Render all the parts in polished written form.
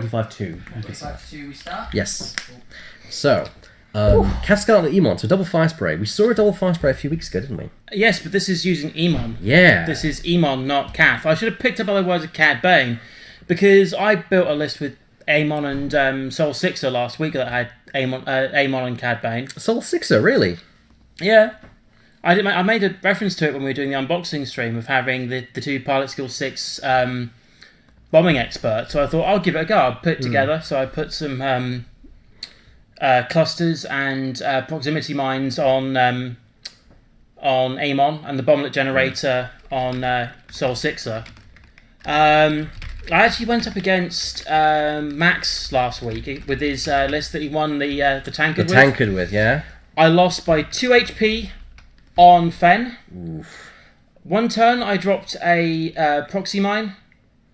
25-2. 25-2 we start? Yes. So, Cav Scarlet and Emon, so double fire spray. We saw a double fire spray a few weeks ago, didn't we? Yes, but this is using Emon. Yeah. This is Emon, not Cav. I should have picked up other words of Cad Bane, because I built a list with Amon and Soul Sixer last week that had Amon and Cad Bane. Soul Sixer, really? Yeah. I made a reference to it when we were doing the unboxing stream of having the two Pilot Skill 6 bombing experts. So I thought, I'll give it a go. I'll put it together. So I put some clusters and proximity mines on Amon and the bomblet generator on Soul Sixer. I actually went up against Max last week with his list that he won the tankard with. The tankard with, yeah. I lost by 2 HP on Fen. Oof. One turn I dropped a proxy mine,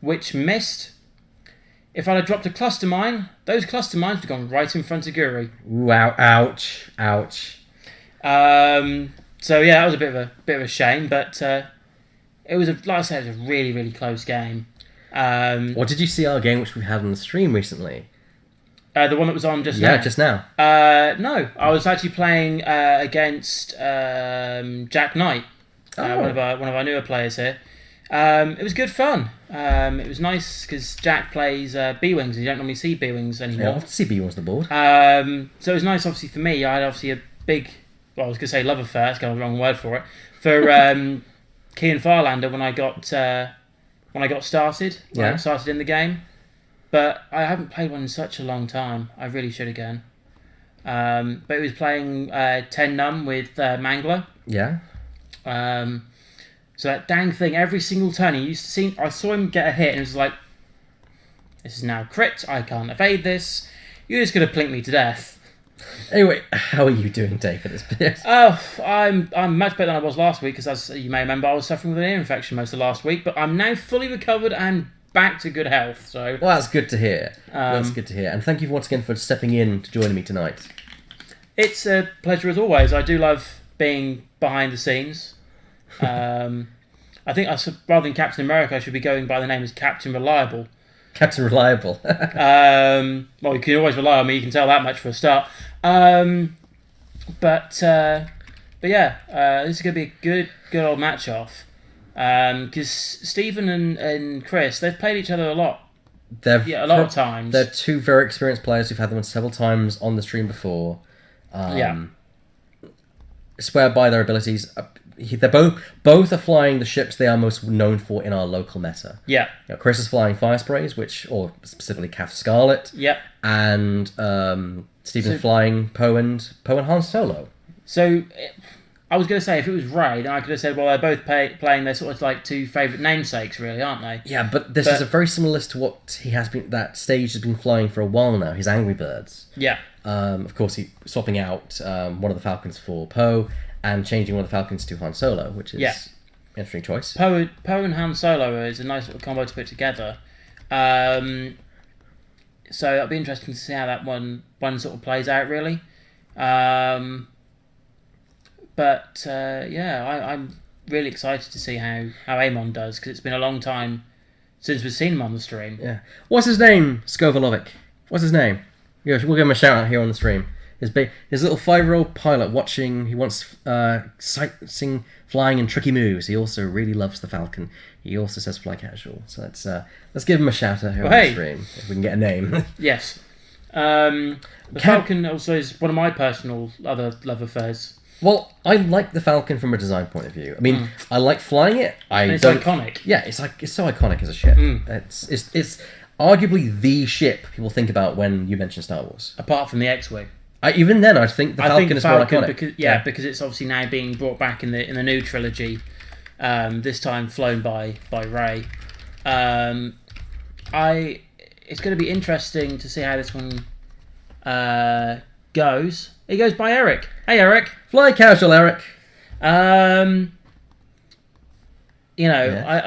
which missed. If I'd have dropped a cluster mine, those cluster mines would have gone right in front of Guri. Ooh, ouch. Ouch. So yeah, that was a bit of a shame, but it was like I said, it was a really, really close game. What did you see our game which we had on the stream recently? The one that was on just now? Yeah, just now. No, I was actually playing against Jack Knight, one of our newer players here. It was good fun. It was nice because Jack plays B-Wings, and you don't normally see B-Wings anymore. Yeah, I see B-Wings on the board. So it was nice, obviously, for me. I had obviously a big, well, I was going to say love affair, that's kind of the wrong word for it, for Kean Farlander when I got started. When I started in the game. But I haven't played one in such a long time. I really should again. But it was playing 10 Num with Mangler. Yeah. So that dang thing, every single turn I saw him get a hit and it was like, this is now crit, I can't evade this. You're just going to plink me to death. Anyway, how are you doing, Dave, at this bit? Oh, I'm much better than I was last week because, as you may remember, I was suffering with an ear infection most of last week. But I'm now fully recovered and back to good health. So well, that's good to hear. That's good to hear. And thank you once again for stepping in to joining me tonight. It's a pleasure as always. I do love being behind the scenes. I think rather than Captain America, I should be going by the name as Captain Reliable. Captain Reliable. Well, you can always rely on me. You can tell that much for a start. But yeah, this is going to be a good old match off. Because Stephen and Chris, they've played each other a lot. A lot of times. They're two very experienced players who've had them several times on the stream before. Swear by their abilities. They're both are flying the ships they are most known for in our local meta. Yeah. Chris is flying Fire Sprays, or specifically Cav Scarlet. Yeah. And Stephen flying Poe and Han Solo. So I was going to say, if it was Ray, then I could have said, well, they're both playing their sort of like two favourite namesakes, really, aren't they? Yeah, but this is a very similar list to what that stage has been flying for a while now, his Angry Birds. Yeah. Of course, he swapping out one of the Falcons for Poe and changing one of the Falcons to Han Solo, which is an interesting choice. Poe and Han Solo is a nice little combo to put together. So it'll be interesting to see how that one sort of plays out, really. I'm really excited to see how Amon does, because it's been a long time since we've seen him on the stream. Yeah. What's his name, Skovalovic? What's his name? Yeah, we'll give him a shout out here on the stream. His little 5-year-old pilot watching. He wants sightseeing, flying, and tricky moves. He also really loves the Falcon. He also says fly casual. So let's give him a shout out here on the stream if we can get a name. Yes. The Falcon also is one of my personal other love affairs. Well, I like the Falcon from a design point of view. I mean, I like flying it. It's iconic. Yeah, it's so iconic as a ship. It's arguably the ship people think about when you mention Star Wars. Apart from the X-Wing. Even then, I think the Falcon is more iconic. Because it's obviously now being brought back in the new trilogy. This time flown by Rey. It's going to be interesting to see how this one goes. He goes by Eric. Hey, Eric. Fly casual, Eric. I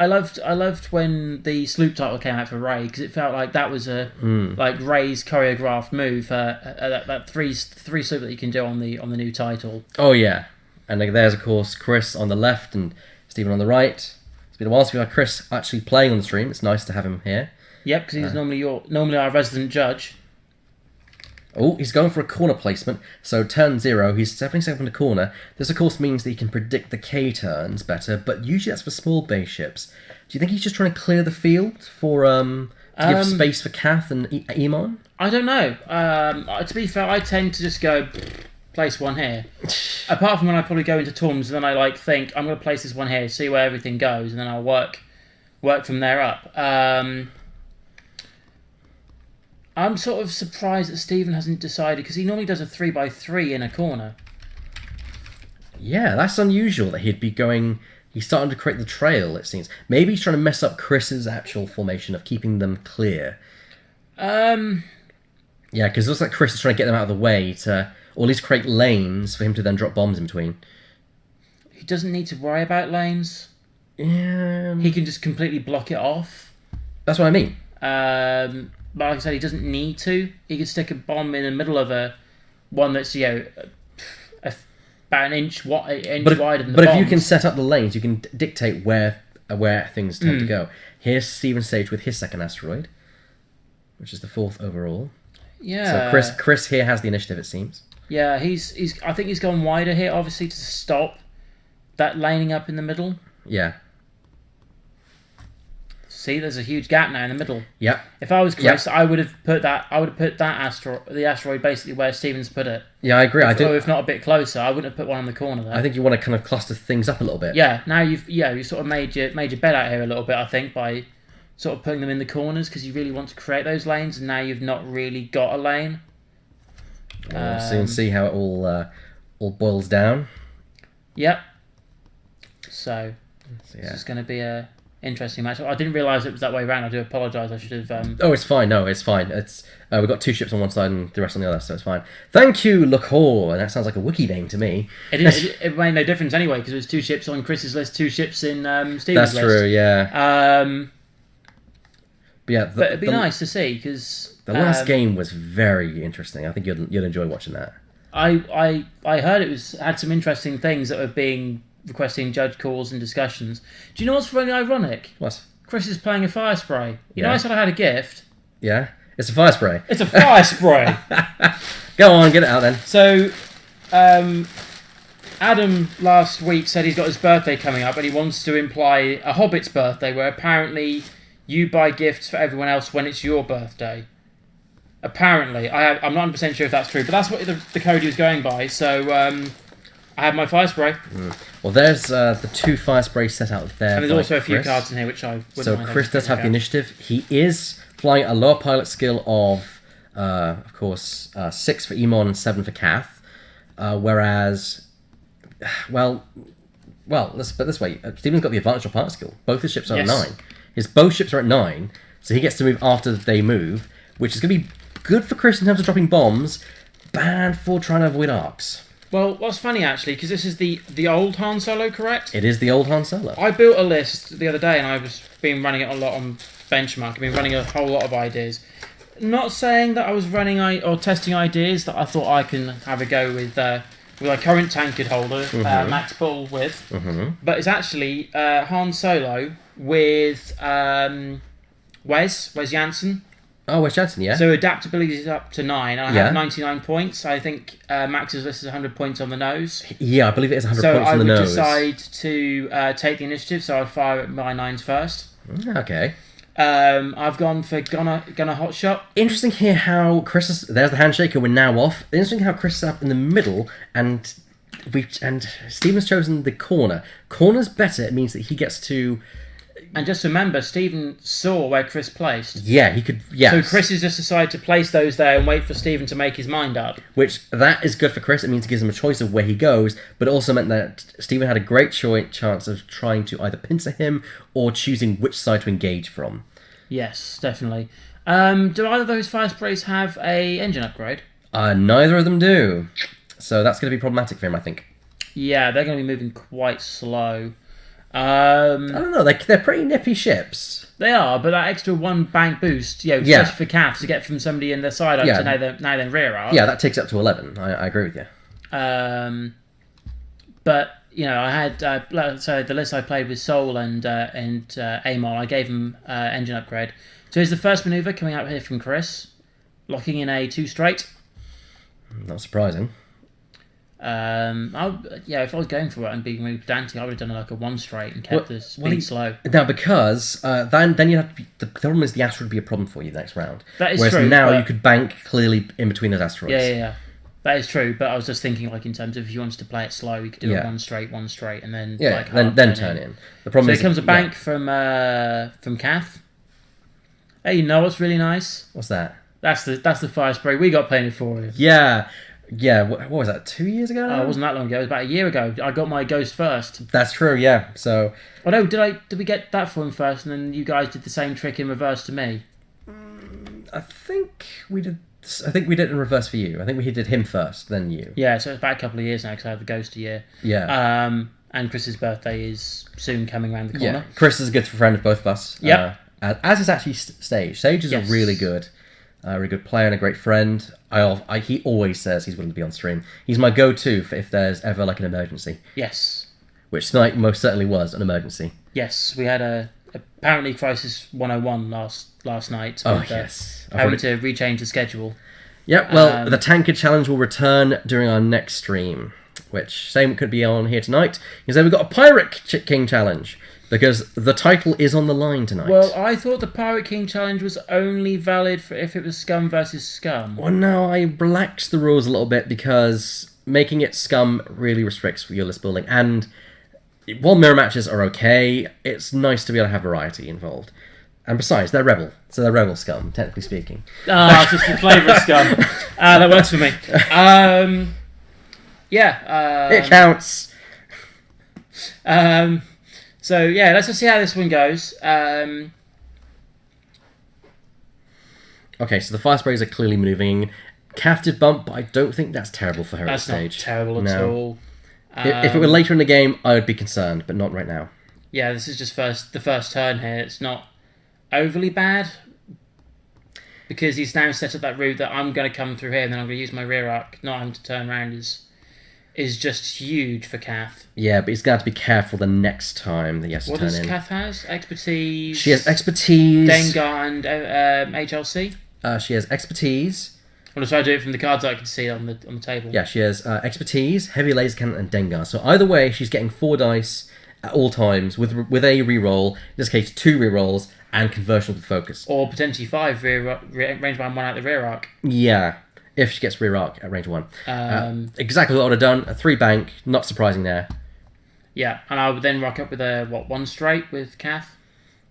loved when the sloop title came out for Rey, because it felt like that was like Rey's choreographed move. That three sloop that you can do on the new title. Oh yeah, and there's of course Chris on the left and Stephen on the right. It's been a while since we had Chris actually playing on the stream. It's nice to have him here. Yep, because he's normally our resident judge. Oh, he's going for a corner placement. So turn 0, he's 77 in the corner. This, of course, means that he can predict the K turns better, but usually that's for small base ships. Do you think he's just trying to clear the field for to give space for Kath and Emon? I don't know. To be fair, I tend to just go place one here. Apart from when I probably go into Toms, and then I think I'm going to place this one here, see where everything goes, and then I'll work from there up. I'm sort of surprised that Stephen hasn't decided, because he normally does a 3x3 in a corner. Yeah, that's unusual that he'd be going... He's starting to create the trail, it seems. Maybe he's trying to mess up Chris's actual formation of keeping them clear. Yeah, because it looks like Chris is trying to get them out of the way to... Or at least create lanes for him to then drop bombs in between. He doesn't need to worry about lanes. Yeah... He can just completely block it off. That's what I mean. But like I said, he doesn't need to. He could stick a bomb in the middle of one that's about an inch wider than the bombs. But if you can set up the lanes, you can dictate where things tend to go. Here's Stephen Sage with his second asteroid, which is the 4th overall. Yeah. So Chris here has the initiative, it seems. Yeah, he's. I think he's gone wider here, obviously, to stop that laning up in the middle. Yeah. See, there's a huge gap now in the middle. Yep. If I was Chris, I would have put that the asteroid basically where Stephen's put it. Yeah, I agree. If not a bit closer, I wouldn't have put one on the corner there. I think you want to kind of cluster things up a little bit. Yeah. Now you sort of made your bed out here a little bit. I think by sort of putting them in the corners because you really want to create those lanes, and now you've not really got a lane. We'll soon see how it all boils down. Yep. So this is going to be a interesting match. I didn't realise it was that way around. I do apologise. I should have... Oh, it's fine. No, it's fine. It's we've got 2 ships on one side and the rest on the other, so it's fine. Thank you, Lacor. And that sounds like a wiki name to me. It made no difference anyway, because it was 2 ships on Chris's list, 2 ships in Stephen's list. That's true, yeah. But it'd be nice to see, because... The last game was very interesting. I think you'll enjoy watching that. I heard it had some interesting things that were being... requesting judge calls and discussions. Do you know what's really ironic? What? Chris is playing a fire spray. You know I said I had a gift? Yeah? It's a fire spray. It's a fire spray! Go on, get it out then. So, Adam last week said he's got his birthday coming up and he wants to imply a Hobbit's birthday where apparently you buy gifts for everyone else when it's your birthday. Apparently. I'm not 100% sure if that's true, but that's what the code he was going by. So, I have my fire spray. Well, there's the 2 fire sprays set out there. And there's also a few cards in here which I wouldn't So mind Chris does have the initiative. He is flying a lower pilot skill of course, 6 for Emon and 7 for Kath. Whereas, let's put it this way. Stephen's got the advantage of pilot skill. Both his ships are at 9. Both ships are at 9, so he gets to move after they move, which is going to be good for Chris in terms of dropping bombs, bad for trying to avoid arcs. Well, what's funny actually, because this is the old Han Solo, correct? It is the old Han Solo. I built a list the other day, and I've been running it a lot on Benchmark. I've been running a whole lot of ideas. Not saying that I was running or testing ideas that I thought I can have a go with our current tankard holder, Max Bull with, but it's actually Han Solo with Wes Jansen. Oh, Wes Jansen, yeah. So adaptability is up to 9. I have 99 points. I think Max's list is 100 points on the nose. Yeah, I believe it is 100 points on the nose. So I would decide to take the initiative, so I'd fire at my 9s first. Okay. I've gone for Gunner Hot Shot. Interesting here how Chris is... There's the handshake, and we're now off. Interesting how Chris is up in the middle, and Stephen's chosen the corner. Corner's better. It means that he gets to... And just remember, Stephen saw where Chris placed. Yeah, he could... Yeah. So Chris has just decided to place those there and wait for Stephen to make his mind up. Which, that is good for Chris. It means it gives him a choice of where he goes, but it also meant that Stephen had a great chance of trying to either pincer him or choosing which side to engage from. Yes, definitely. Do either of those fire sprays have a engine upgrade? Neither of them do. So that's going to be problematic for him, I think. Yeah, they're going to be moving quite slow. I don't know, they're pretty nippy ships. They are, but that extra 1 bank boost, especially for Kath, to get from somebody in their side up to now then rear arc. Yeah, that takes up to 11. I agree with you. But I had the list I played with Soul and Amon. I gave him engine upgrade So here's the first manoeuvre coming out here from Chris. Locking in a 2 straight. Not surprising. If I was going for it and being really pedantic, I would have done like a 1 straight and kept the speed slow. Now, because then you have to be... The problem is the asteroid would be a problem for you the next round. That is Whereas true. now you could bank clearly in between those asteroids. Yeah. That is true, but I was just thinking, like, in terms of if you wanted to play it slow, you could do it 1 straight, and then then turn in. The problem is here comes a bank from Kath. Hey, you know what's really nice? What's that? That's the fire spray we got painted for you. Yeah. What was that? 2 years ago now? It wasn't that long ago. It was about a year ago. I got my ghost first. That's true. Yeah. So. Oh no! Did we get that for him first, and then you guys did the same trick in reverse to me? I think we did it in reverse for you. I think we did him first, then you. Yeah. So it's about a couple of years now because I have the ghost a year. Yeah. And Chris's birthday is soon coming around the corner. Yeah. Chris is a good friend of both of us. Yeah. As is actually Sage. Sage is a really good player and a great friend. He always says he's willing to be on stream. He's my go-to for if there's ever like an emergency. Yes. Which tonight most certainly was an emergency. Yes, we had apparently Crisis 101 last night. Yes. Having to rechange the schedule. Yep. Well, the Tanker Challenge will return during our next stream, which same could be on here tonight. Because then we've got a Pirate King Challenge. Because the title is on the line tonight. Well, I thought the Pirate King Challenge was only valid for if it was Scum versus Scum. Well, no, I relaxed the rules a little bit because making it Scum really restricts your list building. And while mirror matches are okay, it's nice to be able to have variety involved. And besides, they're Rebel. So they're Rebel Scum, technically speaking. It's just the flavour of Scum. That works for me. It counts. So, yeah, let's just see how this one goes. Okay, so the fire sprays are clearly moving. Kath did bump, but I don't think that's terrible for her at stage. That's not terrible at all. If it were later in the game, I would be concerned, but not right now. Yeah, this is just the first turn here. It's not overly bad. Because he's now set up that route that I'm going to come through here and then I'm going to use my rear arc, not having to turn around is just huge for Kath. Yeah, but he's going to have to be careful the next time that he has to turn in. What does Kath has? Expertise? She has expertise. Dengar and HLC? She has expertise. I'm just trying to do it from the cards that I can see on the table. Yeah, she has expertise, heavy laser cannon, and Dengar. So either way, she's getting 4 dice at all times with a reroll. In this case, 2 rerolls and conversion with focus. Or potentially 5 range bound 1 out the rear arc. Yeah. If she gets rear arc at range 1. Exactly what I would have done. A 3 bank, not surprising there. Yeah, and I would then rock up with a 1 straight with Kath.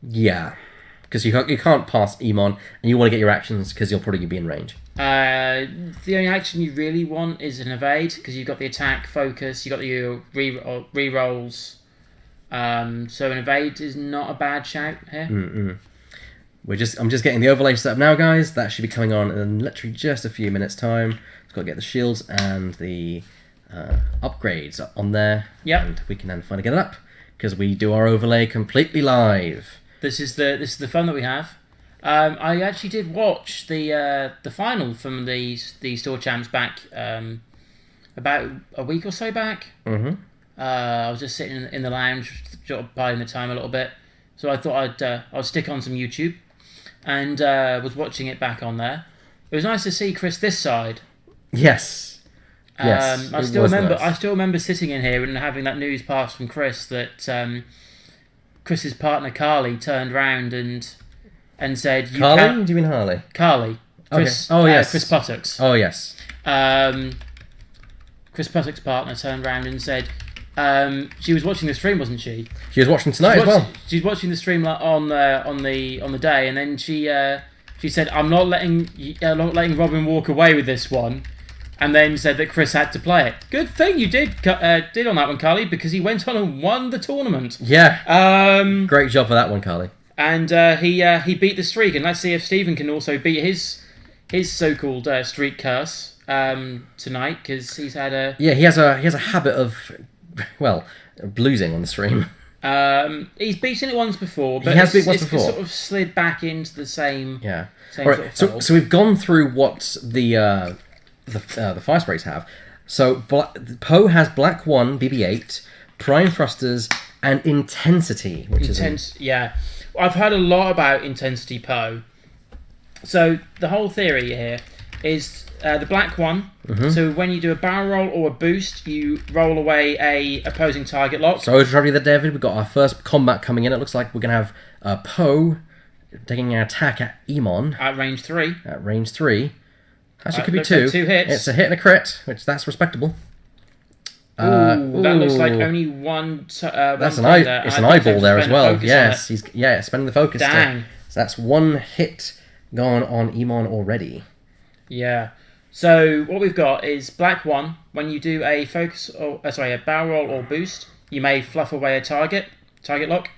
Yeah, because you can't pass Emon, and you want to get your actions because you'll probably be in range. The only action you really want is an evade because you've got the attack, focus, you've got your re-rolls. So an evade is not a bad shout here. I'm just getting the overlay set up now, guys. That should be coming on in literally just a few minutes' time. Just got to get the shields and the upgrades on there. Yep. And we can then finally get it up because we do our overlay completely live. This is the fun that we have. I actually did watch the final from the store champs back about a week or so back. Mm-hmm. I was just sitting in the lounge, sort of biding the time a little bit. So I thought I'd stick on some YouTube, and was watching it back on there. It was nice to see Chris this side. Yes. Yes. I still remember sitting in here and having that news pass from Chris that Chris's partner Carly turned round and said, Carly? Do you mean Harley? Carly. Chris, okay. Yes. Chris Puttock's. Oh, yes. Chris Puttock's partner turned around and said, she was watching the stream, wasn't she? She was watching tonight as well. She's watching the stream on the day, and then she said, "I'm not letting Robin walk away with this one," and then said that Chris had to play it. Good thing you did on that one, Carly, because he went on and won the tournament. Yeah. Great job for that one, Carly. And he beat the streak, and let's see if Stephen can also beat his so-called streak curse tonight, because he's had a he has a habit of losing on the stream. He's beaten it once before, but it's sort of slid back into the same. Yeah. Same all right. sort of So we've gone through what the fire sprays have. So Poe has Black 1, BB-8, Prime Thrusters, and Intensity, which is yeah. I've heard a lot about Intensity Poe. So the whole theory here is the black one. So when you do a barrel roll or a boost, you roll away a opposing target lock. So to trouble you there, David, we've got our first combat coming in. It looks like we're going to have Poe taking an attack at Emon. At range 3. At range 3. Actually, it could be 2. Like 2 hits. It's a hit and a crit, which that's respectable. That looks like only one. That's one it's an eyeball there as well. Yes, he's spending the focus. Dang. So that's 1 hit gone on Emon already. Yeah. So what we've got is black 1. When you do a a barrel roll or boost, you may fluff away a target lock.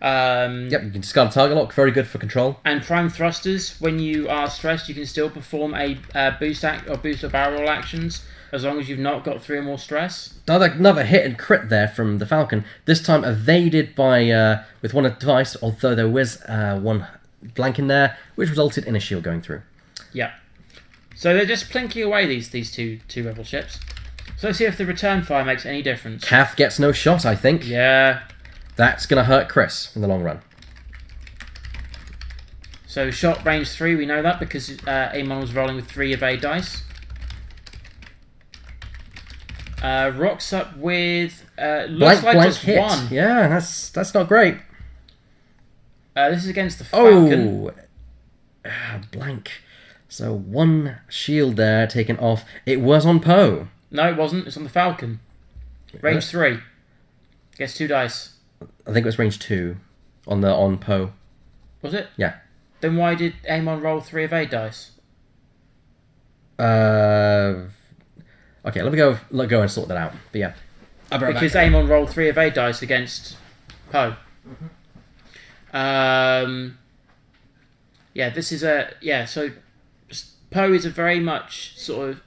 Yep, you can discard a target lock. Very good for control. And prime thrusters, when you are stressed, you can still perform a boost or barrel roll actions as long as you've not got 3 or more stress. Another hit and crit there from the Falcon. This time evaded by with one device, although there was 1 blank in there, which resulted in a shield going through. Yeah. So they're just plinking away these two rebel ships. So let's see if the return fire makes any difference. Cath gets no shot, I think. Yeah. That's going to hurt Chris in the long run. So shot range 3, we know that because Amon was rolling with 3 evade dice. Rocks up with looks like just hit. 1. Yeah, that's not great. This is against the Falcon. Blank. So 1 shield there taken off. It was on Poe. No, it wasn't. It's on the Falcon. Range 3. Gets 2 dice. I think it was range 2 on Poe. Was it? Yeah. Then why did Amon roll 3 evade dice? Okay, let me go and sort that out. But yeah. Because Amon rolled 3 evade dice against Poe. Yeah, this is so Poe is a very much sort of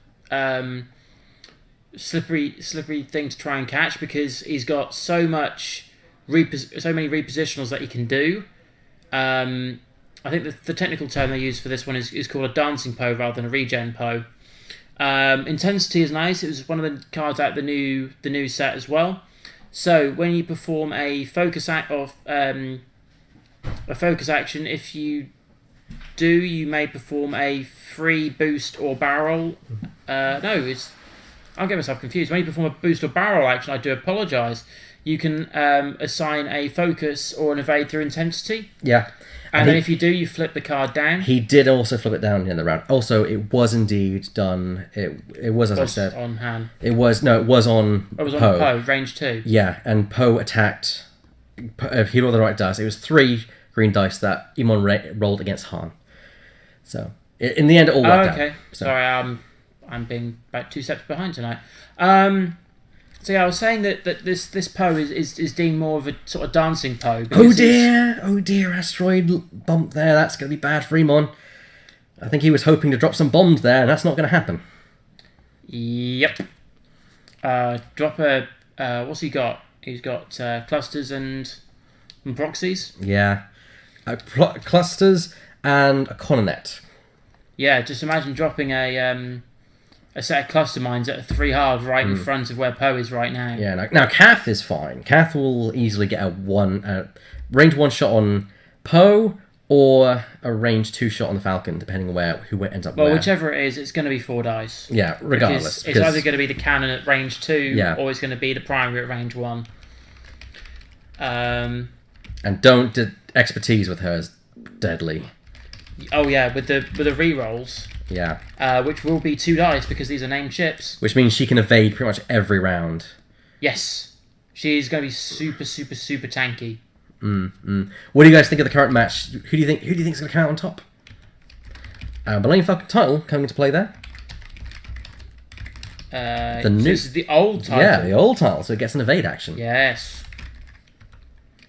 slippery thing to try and catch because he's got so many repositionals that he can do. I think the technical term they use for this one is called a dancing Poe rather than a regen Poe. Intensity is nice. It was one of the cards out the new set as well. So when you perform a focus action, if you do, you may perform a free boost or barrel. I'll get myself confused. When you perform a boost or barrel action, I do apologise. You can assign a focus or an evade through intensity. Yeah. And then if you do, you flip the card down. He did also flip it down in the round. Also, it was indeed done. It was, as I said, on Han. It was on. It was on Poe. Poe, range 2. Yeah, and Poe attacked. He rolled the right dice. It was 3 green dice that Emon rolled against Han. So in the end, it all worked out. Okay. So. Sorry, I'm being about 2 steps behind tonight. So yeah, I was saying that this Poe is deemed more of a sort of dancing Poe. Oh dear, asteroid bump there. That's going to be bad for Emon. I think he was hoping to drop some bombs there, and that's not going to happen. Yep. Drop a... what's he got? He's got clusters and proxies. Yeah. Clusters and a coronet. Yeah, just imagine dropping a set of cluster mines at a 3 hard right in front of where Poe is right now. Yeah, now Cath is fine. Cath will easily get a range 1 shot on Poe or a range 2 shot on the Falcon, depending on who ends up where. Well, whichever it is, it's going to be 4 dice. Yeah, regardless. It's either going to be the cannon at range 2 or it's going to be the primary at range 1. And don't expertise with her is deadly. Oh yeah, with the rerolls. Yeah. Which will be 2 dice because these are named ships. Which means she can evade pretty much every round. Yes. She's going to be super, super, super tanky. What do you guys think of the current match? Who do you think is going to come out on top? Millennium Falcon title coming into play there. This is the old title. Yeah, the old title, so it gets an evade action. Yes.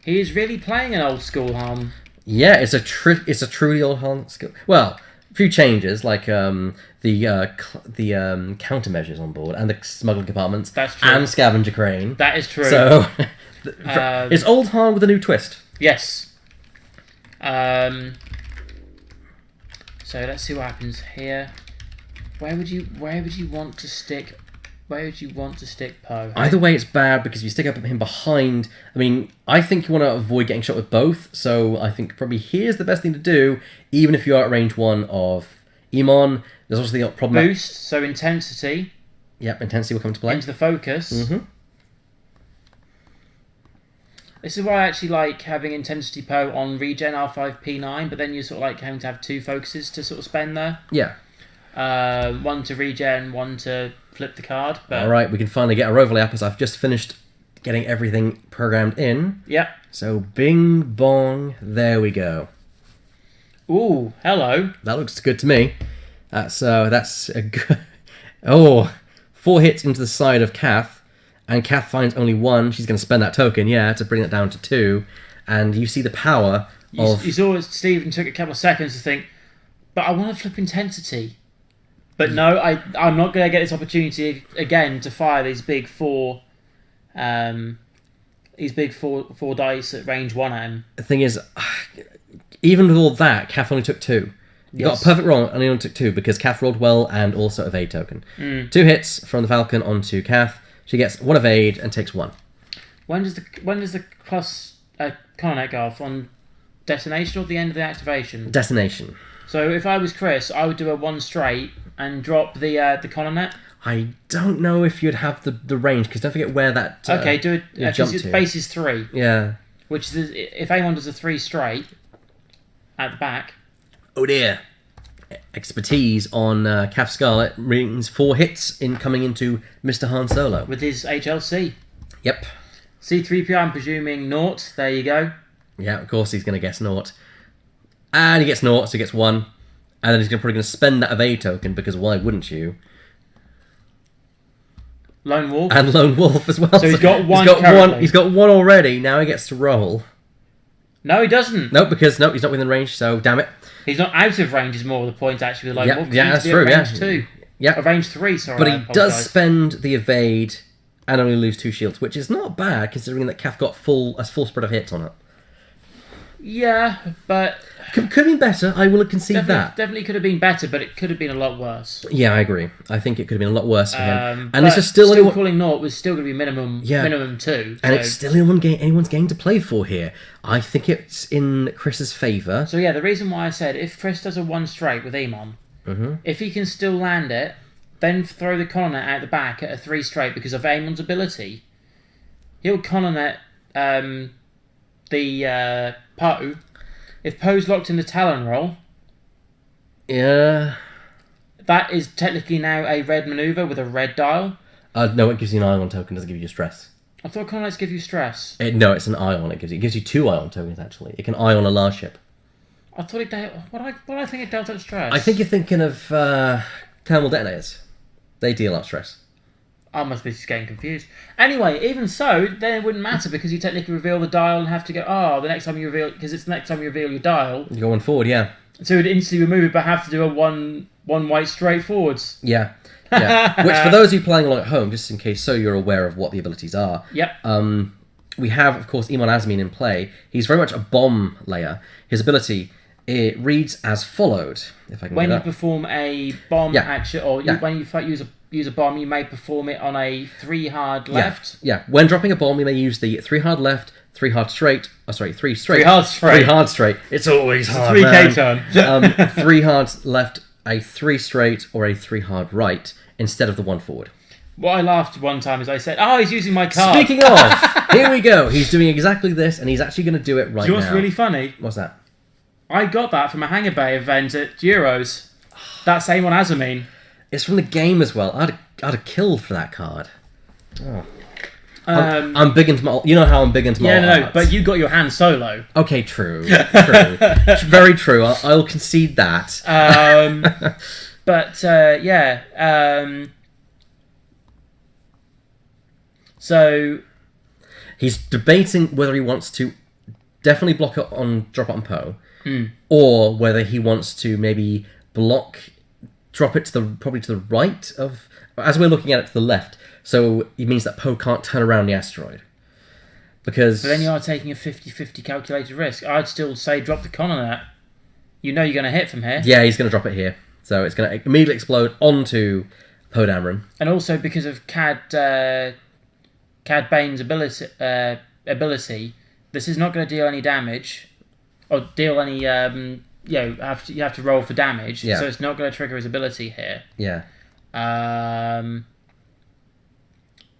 He is really playing an old school Han. Yeah, it's a truly old Han skill. Well, a few changes like the countermeasures on board and the smuggling compartments. That's true. And scavenger crane. That is true. So it's old Han with a new twist. Yes. So let's see what happens here. Where would you want to stick where would you want to stick Poe? Either way, it's bad because if you stick up him behind. I mean, I think you want to avoid getting shot with both. So I think probably here's the best thing to do, even if you're at range 1 of Emon. There's also the problem. Boost, so intensity. Yep, intensity will come into play. Into the focus. Mm-hmm. This is why I actually like having intensity Poe on regen R5P9, but then you're sort of like having to have 2 focuses to sort of spend there. Yeah. One to regen, one to flip the card. But... All right, we can finally get our overlay up as I've just finished getting everything programmed in. Yep. So bing bong, there we go. Ooh, hello. That looks good to me. That's a good. Oh, 4 hits into the side of Kath, and Kath finds only 1. She's going to spend that token, to bring it down to 2. And you see the power of. You saw Stephen took a couple of seconds to think, but I want to flip intensity. But no, I'm not going to get this opportunity again to fire these big 4 dice at range 1 at him. The thing is, even with all that, Kath only took 2. You got a perfect roll and he only took 2 because Kath rolled well and also evade token. 2 hits from the Falcon onto Kath. She gets 1 evade and takes 1. When does the plus Coronet go off? On detonation or the end of the activation? Detonation. So if I was Chris, I would do a 1 straight and drop the Coronet. I don't know if you'd have the range because don't forget where that. Okay, do it. Jump Because to. base is 3. Yeah. Which is, if anyone does a 3 straight at the back. Oh dear. Expertise on Kath Scarlet means 4 hits in coming into Mr. Han Solo. With his HLC. Yep. C3PO, I'm presuming 0. There you go. Yeah, of course he's going to guess 0. And he gets 0, so he gets 1. And then he's probably going to spend that evade token because why wouldn't you? Lone Wolf. And Lone Wolf as well. So he's got 1 He's got 1 already. Now he gets to roll. No, he doesn't. Nope, because he's not within range, so damn it. He's not out of range is more the point actually with Lone Wolf. Yeah, that's true, range 2. Yeah. Range 3, sorry. But he does spend the evade and only lose 2 shields, which is not bad considering that Kath got a full spread of hits on it. Yeah, but... Could have been better, I will concede that. Definitely could have been better, but it could have been a lot worse. Yeah, I agree. I think it could have been a lot worse for him. And this is still calling 0 was still going to be minimum 2. And it's still anyone's game to play for here. I think it's in Chris's favour. So yeah, the reason why I said if Chris does a 1 straight with Emon, if he can still land it, then throw the Coronet out the back at a 3 straight because of Eamon's ability, he'll Coronet the Poe. If Poe's locked in the Talon roll, yeah, that is technically now a red maneuver with a red dial. No, it gives you an Ion token, doesn't give you stress. I thought Coronets give you stress. No, it's an Ion. It gives you 2 Ion tokens actually. It can Ion a large ship. I thought it dealt. What do I think it dealt up stress? I think you're thinking of thermal detonators. They deal out stress. I must be just getting confused. Anyway, even so, then it wouldn't matter because you technically reveal the dial and have to go, the next time you reveal... Because it's the next time you reveal your dial. You're going forward, yeah. So it would instantly remove it, but have to do a one white straight forwards. Yeah. Which, for those of you playing along at home, just in case so you're aware of what the abilities are... Yep. We have, of course, Emon Asmin in play. He's very much a bomb layer. His ability... It reads as followed. If I can when get you up. perform a bomb action, or when you use a bomb, you may perform it on a 3 hard left. Yeah. When dropping a bomb, you may use the 3 hard left, 3 hard straight. Oh, sorry, 3 straight. 3 hard straight. 3 hard straight. It's always hard. 3K turn. 3 hard left, a 3 straight, or a 3 hard right instead of the 1 forward. What I laughed one time is I said, he's using my card. Speaking of, here we go. He's doing exactly this, and he's actually going to do it right now. Do you know what's really funny? What's that? I got that from a Hangar Bay event at Euros. That same one Azamine. It's from the game as well. I'd have killed for that card. Oh. I'm big into my... You know how I'm big into my... Yeah, no, but you got your Han Solo. Okay, true. Very true. I'll concede that. So... He's debating whether he wants to definitely drop it on Poe, or whether he wants to maybe drop it probably to the right of, as we're looking at it, to the left. So it means that Poe can't turn around the asteroid. Because... But then you are taking a 50-50 calculated risk. I'd still say drop the con on that. You know you're going to hit from here. Yeah, he's going to drop it here. So it's going to immediately explode onto Poe Dameron. And also because of Cad Bane's ability, this is not going to deal any damage, or deal any. You have to roll for damage, so it's not going to trigger his ability here. Yeah.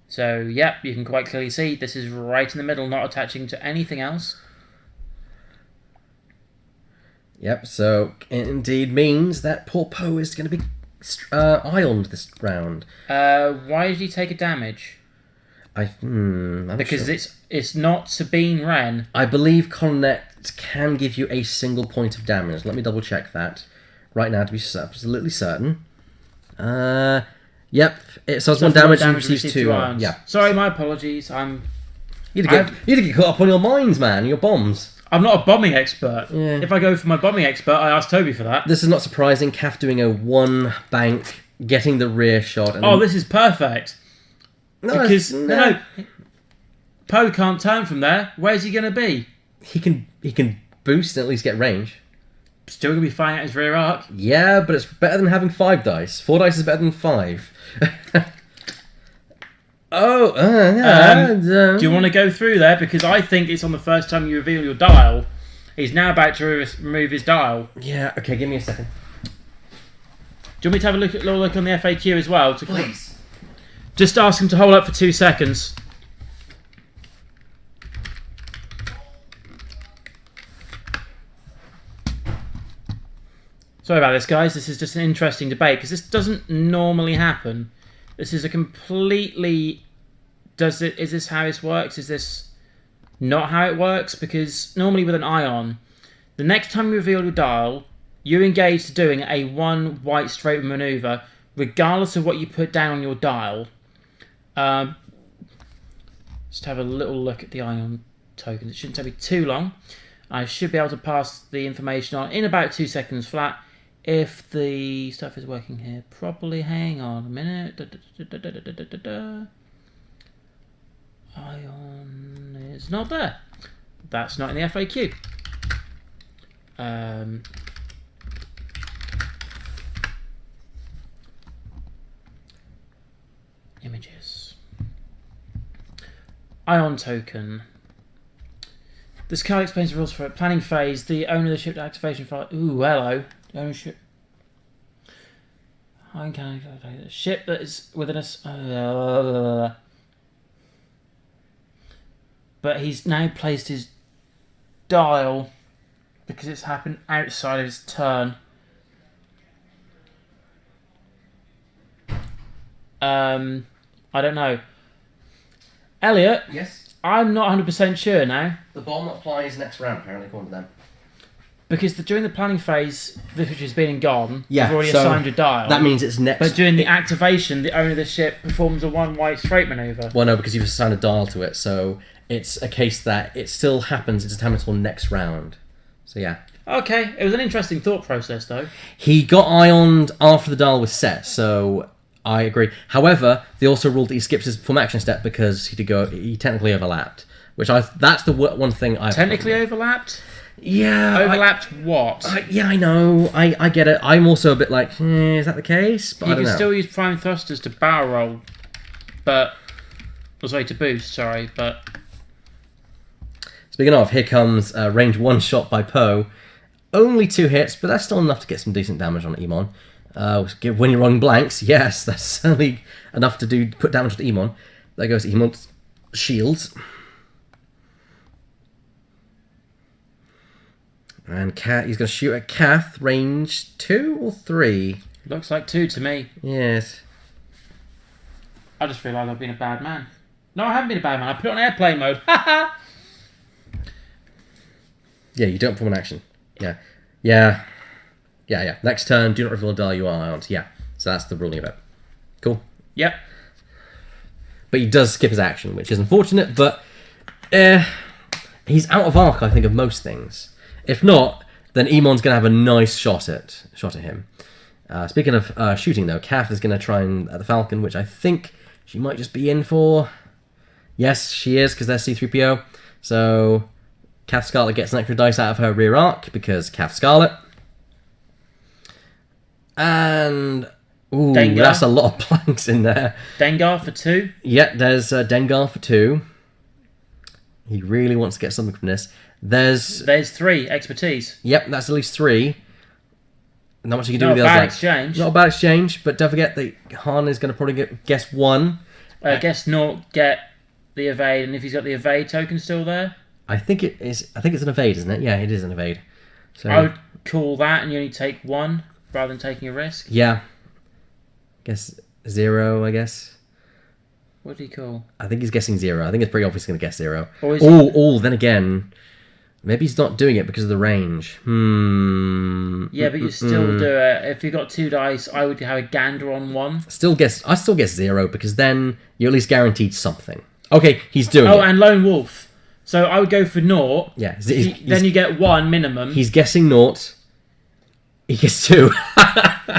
So you can quite clearly see this is right in the middle, not attaching to anything else. Yep. So it indeed means that poor Poe is going to be ioned this round. Why did he take a damage? Because sure. it's not Sabine Wren. I believe Coronet can give you a single point of damage. Let me double check that right now to be absolutely certain. Yep. So it's one damage and receives 2 irons. Yeah. Sorry, my apologies. You need to get caught up on your mines, man. Your bombs. I'm not a bombing expert. Yeah. If I go for my bombing expert, I ask Toby for that. This is not surprising. Calf doing a 1 bank, getting the rear shot. And this is perfect. No. Poe can't turn from there. Where's he going to be? He can boost and at least get range. Still going to be firing at his rear arc. Yeah, but it's better than having 5 dice. 4 dice is better than 5. Do you want to go through there? Because I think it's on the first time you reveal your dial. He's now about to remove his dial. Yeah, okay, give me a second. Do you want me to have a little look on the FAQ as well? Please. Just ask him to hold up for 2 seconds. Sorry about this, guys. This is just an interesting debate because this doesn't normally happen. This is a completely... Is this how this works? Is this not how it works? Because normally with an ion, the next time you reveal your dial, you engage to doing a 1 white straight maneuver, regardless of what you put down on your dial. Just have a little look at the ion tokens. It shouldn't take me too long. I should be able to pass the information on in about 2 seconds flat. If the stuff is working here properly, hang on a minute. Ion is not there. That's not in the FAQ. Images. Ion token. This card explains the rules for it. Planning phase. The owner of the ship activation file. Ooh, hello. The ownership. I can the ship that is within us. But he's now placed his dial because it's happened outside of his turn. I don't know. Elliot? Yes? I'm not 100% sure now. The bomb applies next round, apparently, according to them. Because during the planning phase, which has been and gone, yeah, you've already assigned your dial. That means it's next... But during the activation, the owner of the ship performs a 1 white straight maneuver. Well, no, because you've assigned a dial to it, so it's a case that it still happens, it doesn't happen until next round. So, yeah. Okay, it was an interesting thought process, though. He got ioned after the dial was set, so I agree. However, they also ruled that he skips his full action step because he technically overlapped. That's the one thing I... Technically overlapped? Yeah. Overlapped what? Yeah, I know. I get it. I'm also a bit like, is that the case? But you I don't can know. still use prime thrusters to barrel roll, but... to boost, but... Speaking of, here comes range 1 shot by Poe. Only 2 hits, but that's still enough to get some decent damage on Emon. When you're rolling blanks, yes, that's certainly enough to put damage to Emon. There goes Emon's shields. And he's going to shoot at Kath, range 2 or 3? Looks like 2 to me. Yes. I just realised I've been a bad man. No, I haven't been a bad man. I put it on airplane mode. Ha Yeah, you don't perform an action. Yeah. Next turn, do not reveal a dial you are on. Yeah, so that's the ruling of it. Cool. Yep. But he does skip his action, which is unfortunate, but he's out of arc, I think, of most things. If not, then Emon's going to have a nice shot at him. Speaking of shooting, though, Kath is going to try at the Falcon, which I think she might just be in for. Yes, she is, because they're C-3PO. So Kath Scarlet gets an extra dice out of her rear arc, because Kath Scarlet. And Ooh, Dengar. that's a lot of blanks in there. Dengar for 2. Yeah, there's Dengar for 2. He really wants to get something from this. There's 3, expertise. Yep, that's at least 3. Not much you can do Not with a the other bad blanks. exchange. Not a bad exchange, but don't forget that Han is going to probably guess 1. Guess not get the evade, and if he's got the evade token still there, I think it is. I think it's an evade, isn't it? Yeah, it is an evade. So I would call that, and you only take 1 rather than taking a risk. yeah, guess 0. I guess. What did he call? I think he's guessing 0. I think it's pretty obvious he's going to guess 0. Or is Then again, maybe he's not doing it because of the range. Yeah, but you still do it. If you've got 2 dice, I would have a gander on 1. I still guess 0 because then you're at least guaranteed something. Okay, he's doing it. Oh, and Lone Wolf. So I would go for 0. Yeah, Then you get 1 minimum. He's guessing 0. He gets 2.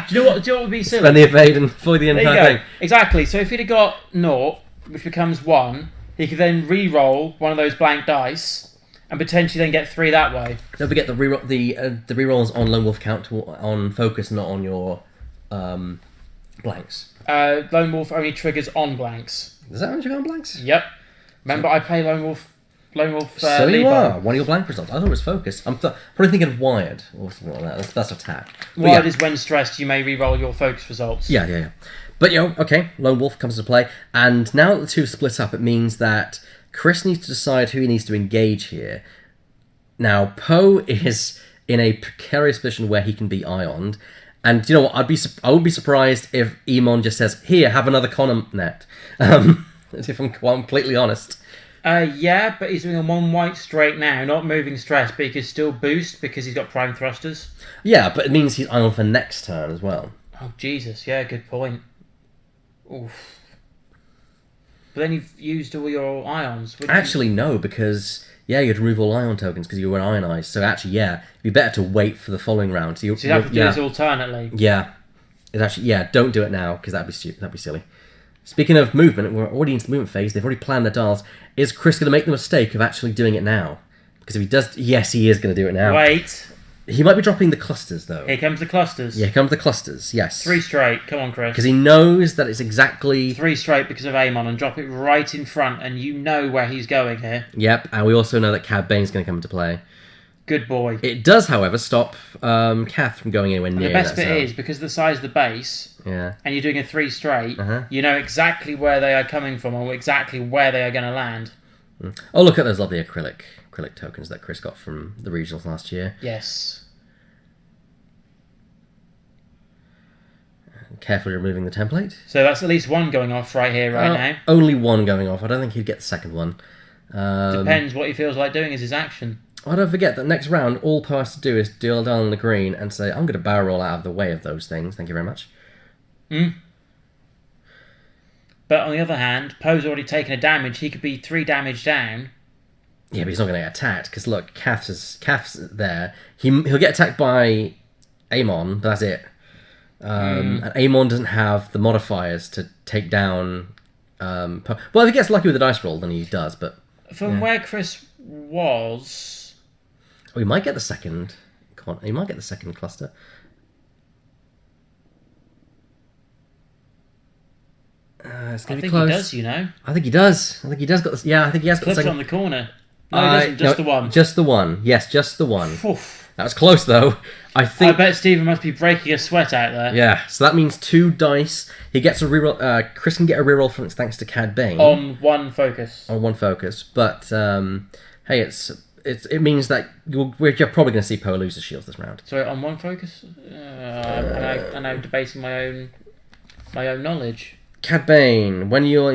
Do you know what would be silly? Spend the evade and avoid the There you entire go. thing. Exactly. So if he'd have got 0, which becomes 1, he could then re-roll one of those blank dice and potentially then get 3 that way. Don't forget the rerolls on Lone Wolf count on focus, not on your blanks. Lone Wolf only triggers on blanks. Does that only go on blanks? Yep. Remember, I play Lone Wolf. So you Lebo. are one of your blank results. I thought it was focus. I'm probably thinking of wired or something like that. That's attack. But Wired yeah. is when stressed, you may re-roll your focus results. Yeah. But okay, Lone Wolf comes into play, and now that the two split up, it means that Chris needs to decide who he needs to engage here. Now, Poe is in a precarious position where he can be ioned, and you know what? I would be surprised if Emon just says, "Here, have another Connet." If I'm completely honest. Yeah, but he's doing a 1 white straight now, not moving stress, but he can still boost because he's got prime thrusters. Yeah, but it means he's ioned for next turn as well. Oh, Jesus, yeah, good point. Oof. But then you've used all your ions. Actually, no, because you'd remove all ion tokens because you were ionized. So actually, it'd be better to wait for the following round. So you'd have to do this alternately. Yeah, it's actually don't do it now because that'd be stupid. That'd be silly. Speaking of movement, we're already into the movement phase. They've already planned their dials. Is Chris going to make the mistake of actually doing it now? Because if he does, yes, he is going to do it now. Wait. He might be dropping the clusters, though. Here comes the clusters. Yeah, here comes the clusters, yes. 3 straight. Come on, Chris. Because he knows that it's exactly... 3 straight because of Amon, and drop it right in front, and you know where he's going here. Yep, and we also know that Cad Bane's going to come into play. Good boy. It does, however, stop Kath from going anywhere near the best that bit zone. is, because of the size of the base, and you're doing a 3 straight, Uh-huh. you know exactly where they are coming from, or exactly where they are going to land. Oh, look at those lovely acrylic tokens that Chris got from the regionals last year. Yes. Carefully removing the template. So that's at least 1 going off right here, right now. Only 1 going off. I don't think he'd get the second one. Depends what he feels like doing as his action. I don't forget that next round, all Poe has to do is deal down on the green and say, I'm going to barrel roll out of the way of those things. Thank you very much. But on the other hand, Poe's already taken a damage. He could be 3 damage down. Yeah, but he's not going to get attacked because look, Kath's there. He'll get attacked by Amon, but that's it. And Amon doesn't have the modifiers to take down Poe. Well, if he gets lucky with the dice roll, then he does. But From where Chris was... he might get the second. He might get the second cluster. It's going to be close. He does, you know. I think he does. I think he does got this. Yeah, I think he has got the Clips second. on the corner. No, he doesn't. Just the one. Just the one. Yes, just the one. Oof. That was close though. I I bet Stephen must be breaking a sweat out there. Yeah, so that means 2 dice. He gets a reroll. Chris can get a reroll from it thanks to Cad Bane. On 1 focus. On 1 focus. But, hey, it means that you're probably going to see Poe lose his shields this round. So on 1 focus? I'm now debating my own knowledge. Cad Bane, when you're...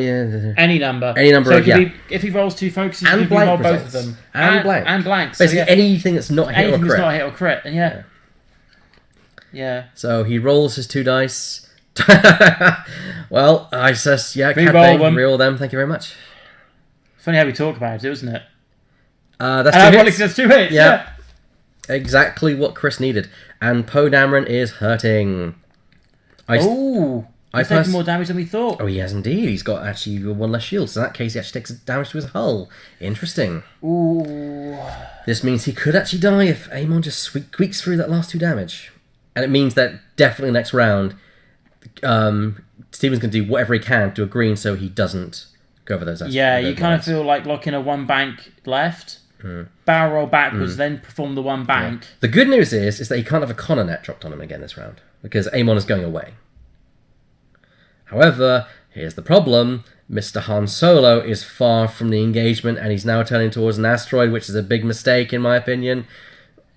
Any number. So if he rolls 2 focuses, and he can blank roll results. both of them. And blank. And blanks. Basically anything that's not a hit or anything crit. that's not a hit or crit. And yeah. So he rolls his 2 dice. Well, I says, Cad Bane, reroll them. Thank you very much. Funny how we talk about it, isn't it? That's 2 hits. That's 2 hits. Yeah. Exactly what Chris needed. And Poe Dameron is hurting. He's taking more damage than we thought. Oh, he has indeed. He's got actually 1 less shield. So in that case, he actually takes damage to his hull. Interesting. Ooh. This means he could actually die if Amon just squeaks through that last 2 damage. And it means that definitely next round, Steven's going to do whatever he can to a green so he doesn't go over those. Yeah, you kind of feel like locking a one bank left, barrel roll backwards, then perform the one bank. Yeah. The good news is that he can't have a Connor net dropped on him again this round because Amon is going away. However, here's the problem. Mr. Han Solo is far from the engagement and he's now turning towards an asteroid, which is a big mistake in my opinion.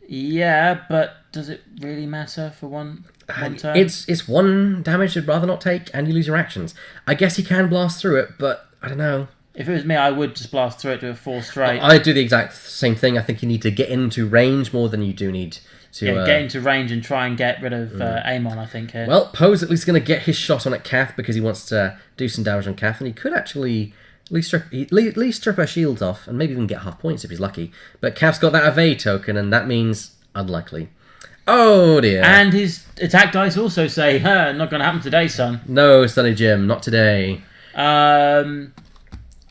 Yeah, but does it really matter for one turn? It's one damage you'd rather not take and you lose your actions. I guess he can blast through it, but I don't know. If it was me, I would just blast through it to a 4 straight. I'd do the exact same thing. I think you need to get into range more than you do need to... get into range and try and get rid of Amon, I think. Here. Well, Poe's at least going to get his shot on at Kath because he wants to do some damage on Kath, and he could actually at least strip her shields off and maybe even get half points if he's lucky. But Kath's got that evade token, and that means unlikely. Oh dear. And his attack dice also say, not going to happen today, son. No, Sonny Jim, not today.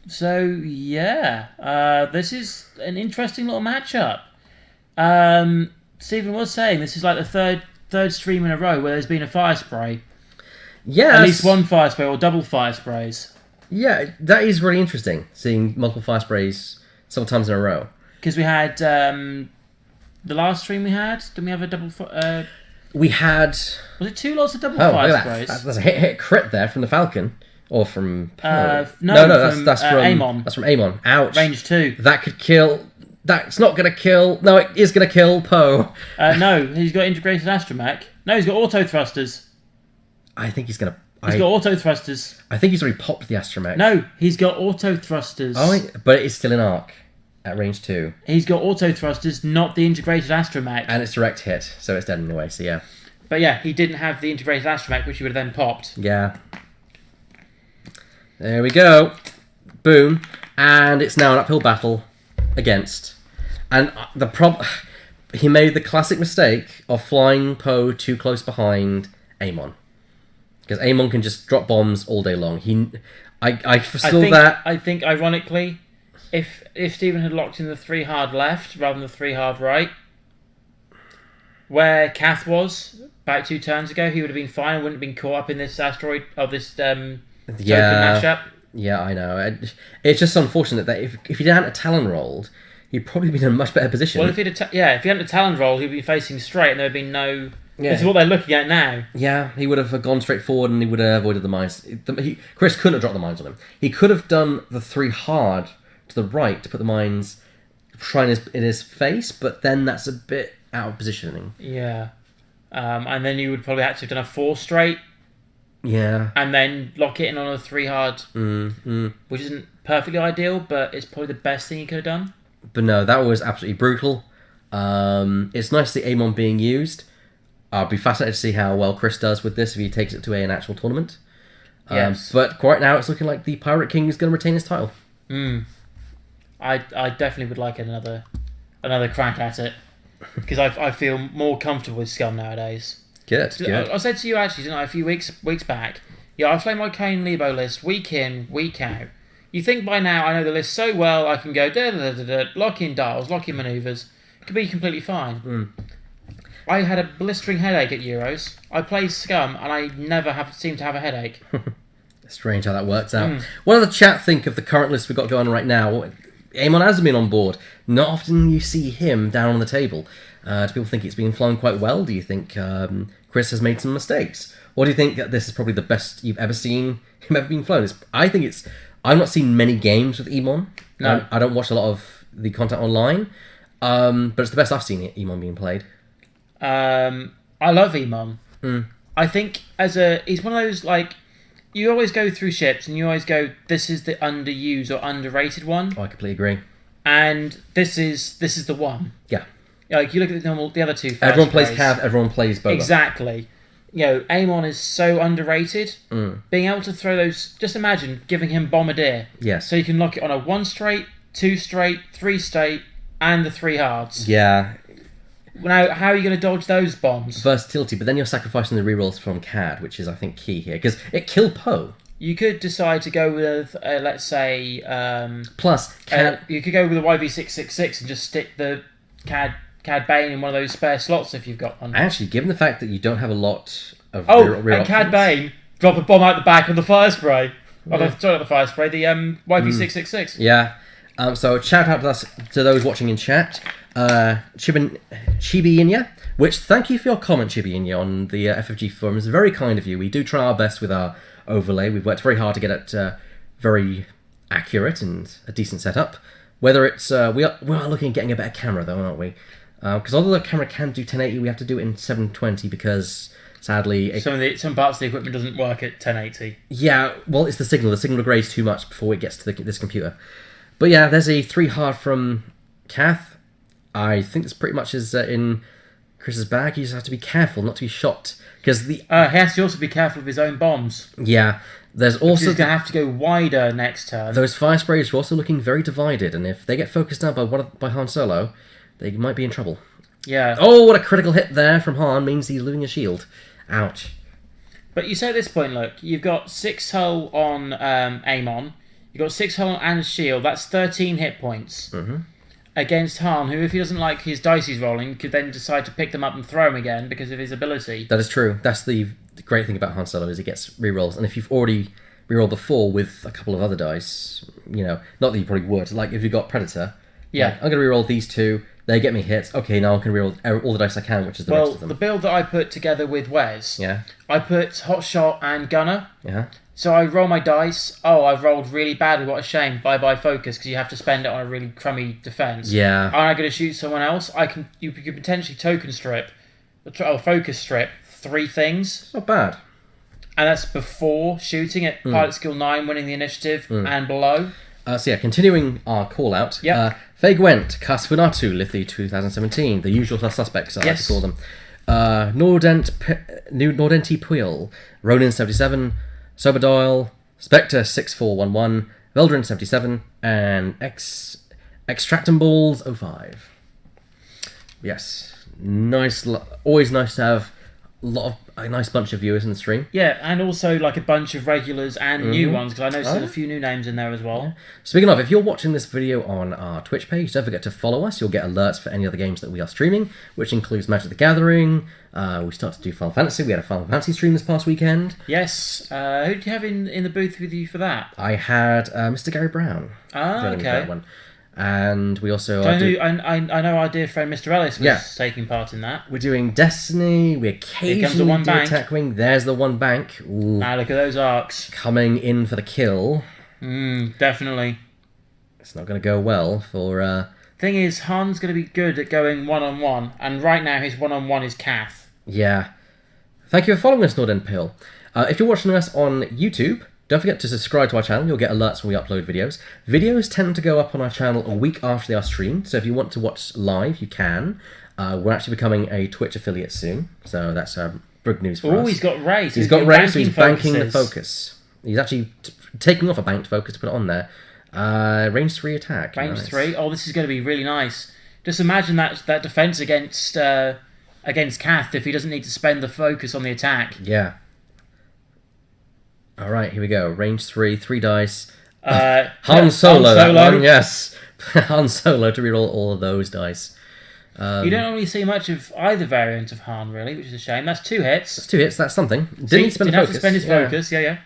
So, yeah. This is an interesting little matchup. Stephen was saying this is like the third stream in a row where there's been a fire spray. Yes. At least one fire spray or double fire sprays. Yeah, that is really interesting, seeing multiple fire sprays several times in a row. Because we had... the last stream we had, didn't we have a double... we had... Was it 2 lots of double fire sprays? That's a hit crit there from the Falcon. Or from... no, that's from Amon. That's from Amon. Ouch. Range 2. That could kill... That's not going to kill... No, it is going to kill Poe. No, he's got integrated astromech. No, he's got auto thrusters. I think he's going to... He's got auto thrusters. I think he's already popped the astromech. No, he's got auto thrusters. Oh, but it is still in arc at range 2. He's got auto thrusters, not the integrated astromech. And it's direct hit, so it's dead anyway, so yeah. But yeah, he didn't have the integrated astromech, which he would have then popped. Yeah. There we go. Boom. And it's now an uphill battle against. And he made the classic mistake of flying Poe too close behind Amon. Because Amon can just drop bombs all day long. I foresaw that. I think, ironically, if Stephen had locked in the 3 hard left rather than the 3 hard right, where Kath was about 2 turns ago, he would have been fine and wouldn't have been caught up in this asteroid of this token mashup. Yeah, I know. It's just unfortunate that if he hadn't Talon rolled, he'd probably be in a much better position. Well, if he hadn't Talon rolled, he'd be facing straight and there would be no... Yeah. This is what they're looking at now. Yeah, he would have gone straight forward and he would have avoided the mines. Chris couldn't have dropped the mines on him. He could have done the 3 hard to the right to put the mines in his face, but then that's a bit out of positioning. Yeah. And then you would probably have to have done a 4 straight. Yeah. And then lock it in on a 3 hard, which isn't perfectly ideal, but it's probably the best thing he could have done. But no, that was absolutely brutal. It's nice to see Amon being used. I'll be fascinated to see how well Chris does with this if he takes it to an actual tournament. Yes. But right now it's looking like the Pirate King is going to retain his title. I definitely would like another crack at it because I feel more comfortable with Scum nowadays. Good. I said to you actually, didn't I, a few weeks back, I play my Kane Lebo list week in, week out. You think by now I know the list so well I can go lock in dials, lock in manoeuvres, it could be completely fine. I had a blistering headache at Euros. I play Scum and I never seem to have a headache. Strange how that works out. What does the chat think of the current list we've got going on right now? Amon has been on board. Not often you see him down on the table. Do people think it's been flown quite well? Do you think Chris has made some mistakes? Or do you think that this is probably the best you've ever seen him ever being flown? I've not seen many games with Amon. No. I don't watch a lot of the content online. But it's the best I've seen Amon being played. I love Amon. I think he's one of those, like, you always go through ships and you always go, this is the underused or underrated one. Oh, I completely agree. And this is the one. Yeah. Like, you look at the other 2 first everyone plays Cav, everyone plays Boba. Exactly. Amon is so underrated. Being able to throw those, just imagine giving him Bombardier. Yes. So you can lock it on a 1 straight, 2 straight, 3 straight, and the 3 hards. Yeah. Now, how are you going to dodge those bombs? Versatility, but then you're sacrificing the rerolls from CAD, which is, I think, key here, because it killed Poe. You could decide to go with, let's say... Plus, CAD... you could go with a YV666 and just stick the CAD Bane in one of those spare slots if you've got one. Actually, given the fact that you don't have a lot of and Cad Bane drop a bomb out the back of the fire spray. Oh, sorry, not the fire spray. The YP666. Yeah. So shout out to those watching in chat. Chibi-Inya, which thank you for your comment, Chibi-Inya, on the FFG forum. It's very kind of you. We do try our best with our overlay. We've worked very hard to get it very accurate and a decent setup. Whether it's we are looking at getting a better camera though, aren't we? Because although the camera can do 1080, we have to do it in 720 because sadly some parts of the equipment doesn't work at 1080. Yeah, well, it's the signal. The signal degrades too much before it gets to this computer. But yeah, there's a 3 hard from Kath. I think this pretty much is in Chris's bag. You just have to be careful not to be shot because he has to also be careful of his own bombs. Yeah, there's also he's gonna have to go wider next turn. Those fire sprays are also looking very divided, and if they get focused down by Han Solo, they might be in trouble. Yeah. Oh, what a critical hit there from Han means he's losing a shield. Ouch. But you say at this point, look, you've got 6 hull on Amon. You've got 6 hull and shield. That's 13 hit points. Mm-hmm. Against Han, who, if he doesn't like his dice he's rolling, could then decide to pick them up and throw them again because of his ability. That is true. That's the great thing about Han Solo is he gets rerolls, and if you've already rerolled before with a couple of other dice, not that you probably would. Like if you've got Predator, yeah, I'm going to reroll these 2. They get me hits. Okay, now I can reroll all the dice I can, which is the rest of them. Well, the build that I put together with Wes, yeah, I put Hot Shot and Gunner. Yeah. So I roll my dice. Oh, I've rolled really badly. What a shame. Bye focus because you have to spend it on a really crummy defense. Yeah. Am I going to shoot someone else? You could potentially token strip, or focus strip 3 things. Not bad. And that's before shooting at Pilot Skill 9, winning the initiative and below. So yeah, continuing our call out. Yep. Faye Gwent, Casfunatu, Lithi 2017, the usual suspects, I like to call them. Nordenti Puil, Ronin 77, Soberdoyle, Spectre 6411, Veldrin 77, and Extractum Balls 05. Yes, nice. Always nice to have a nice bunch of viewers in the stream. Yeah, and also like a bunch of regulars and new ones because I noticed there's a few new names in there as well. Yeah. Speaking of, if you're watching this video on our Twitch page, don't forget to follow us. You'll get alerts for any other games that we are streaming, which includes Magic the Gathering. We started to do Final Fantasy. We had a Final Fantasy stream this past weekend. Yes. Who did you have in the booth with you for that? I had Mr. Gary Brown. Okay. That one. And we also... I know our dear friend Mr. Ellis was taking part in that. We're doing Destiny. We occasionally do Attack Wing. There's the one bank. Ooh. Now look at those arcs. Coming in for the kill. Definitely. It's not going to go well for... Thing is, Han's going to be good at going one-on-one, and right now his one-on-one is Kath. Yeah. Thank you for following us, Norden Pill. If you're watching us on YouTube, don't forget to subscribe to our channel. You'll get alerts when we upload videos. Videos tend to go up on our channel a week after they are streamed, so if you want to watch live, you can. We're actually becoming a Twitch affiliate soon, so that's big news for us. Oh, he's got Ray. He's got Ray, so he's banking the focus. He's actually taking off a banked focus to put it on there. Range 3 attack. Range 3? Oh, this is going to be really nice. Just imagine that defense against Kath if he doesn't need to spend the focus on the attack. Yeah. Alright, here we go. Range 3, 3 dice. Han Solo, that one, yes. Han Solo to reroll all of those dice. You don't really see much of either variant of Han, really, which is a shame. That's 2 hits. That's 2 hits, that's something. Didn't have to spend his focus, yeah.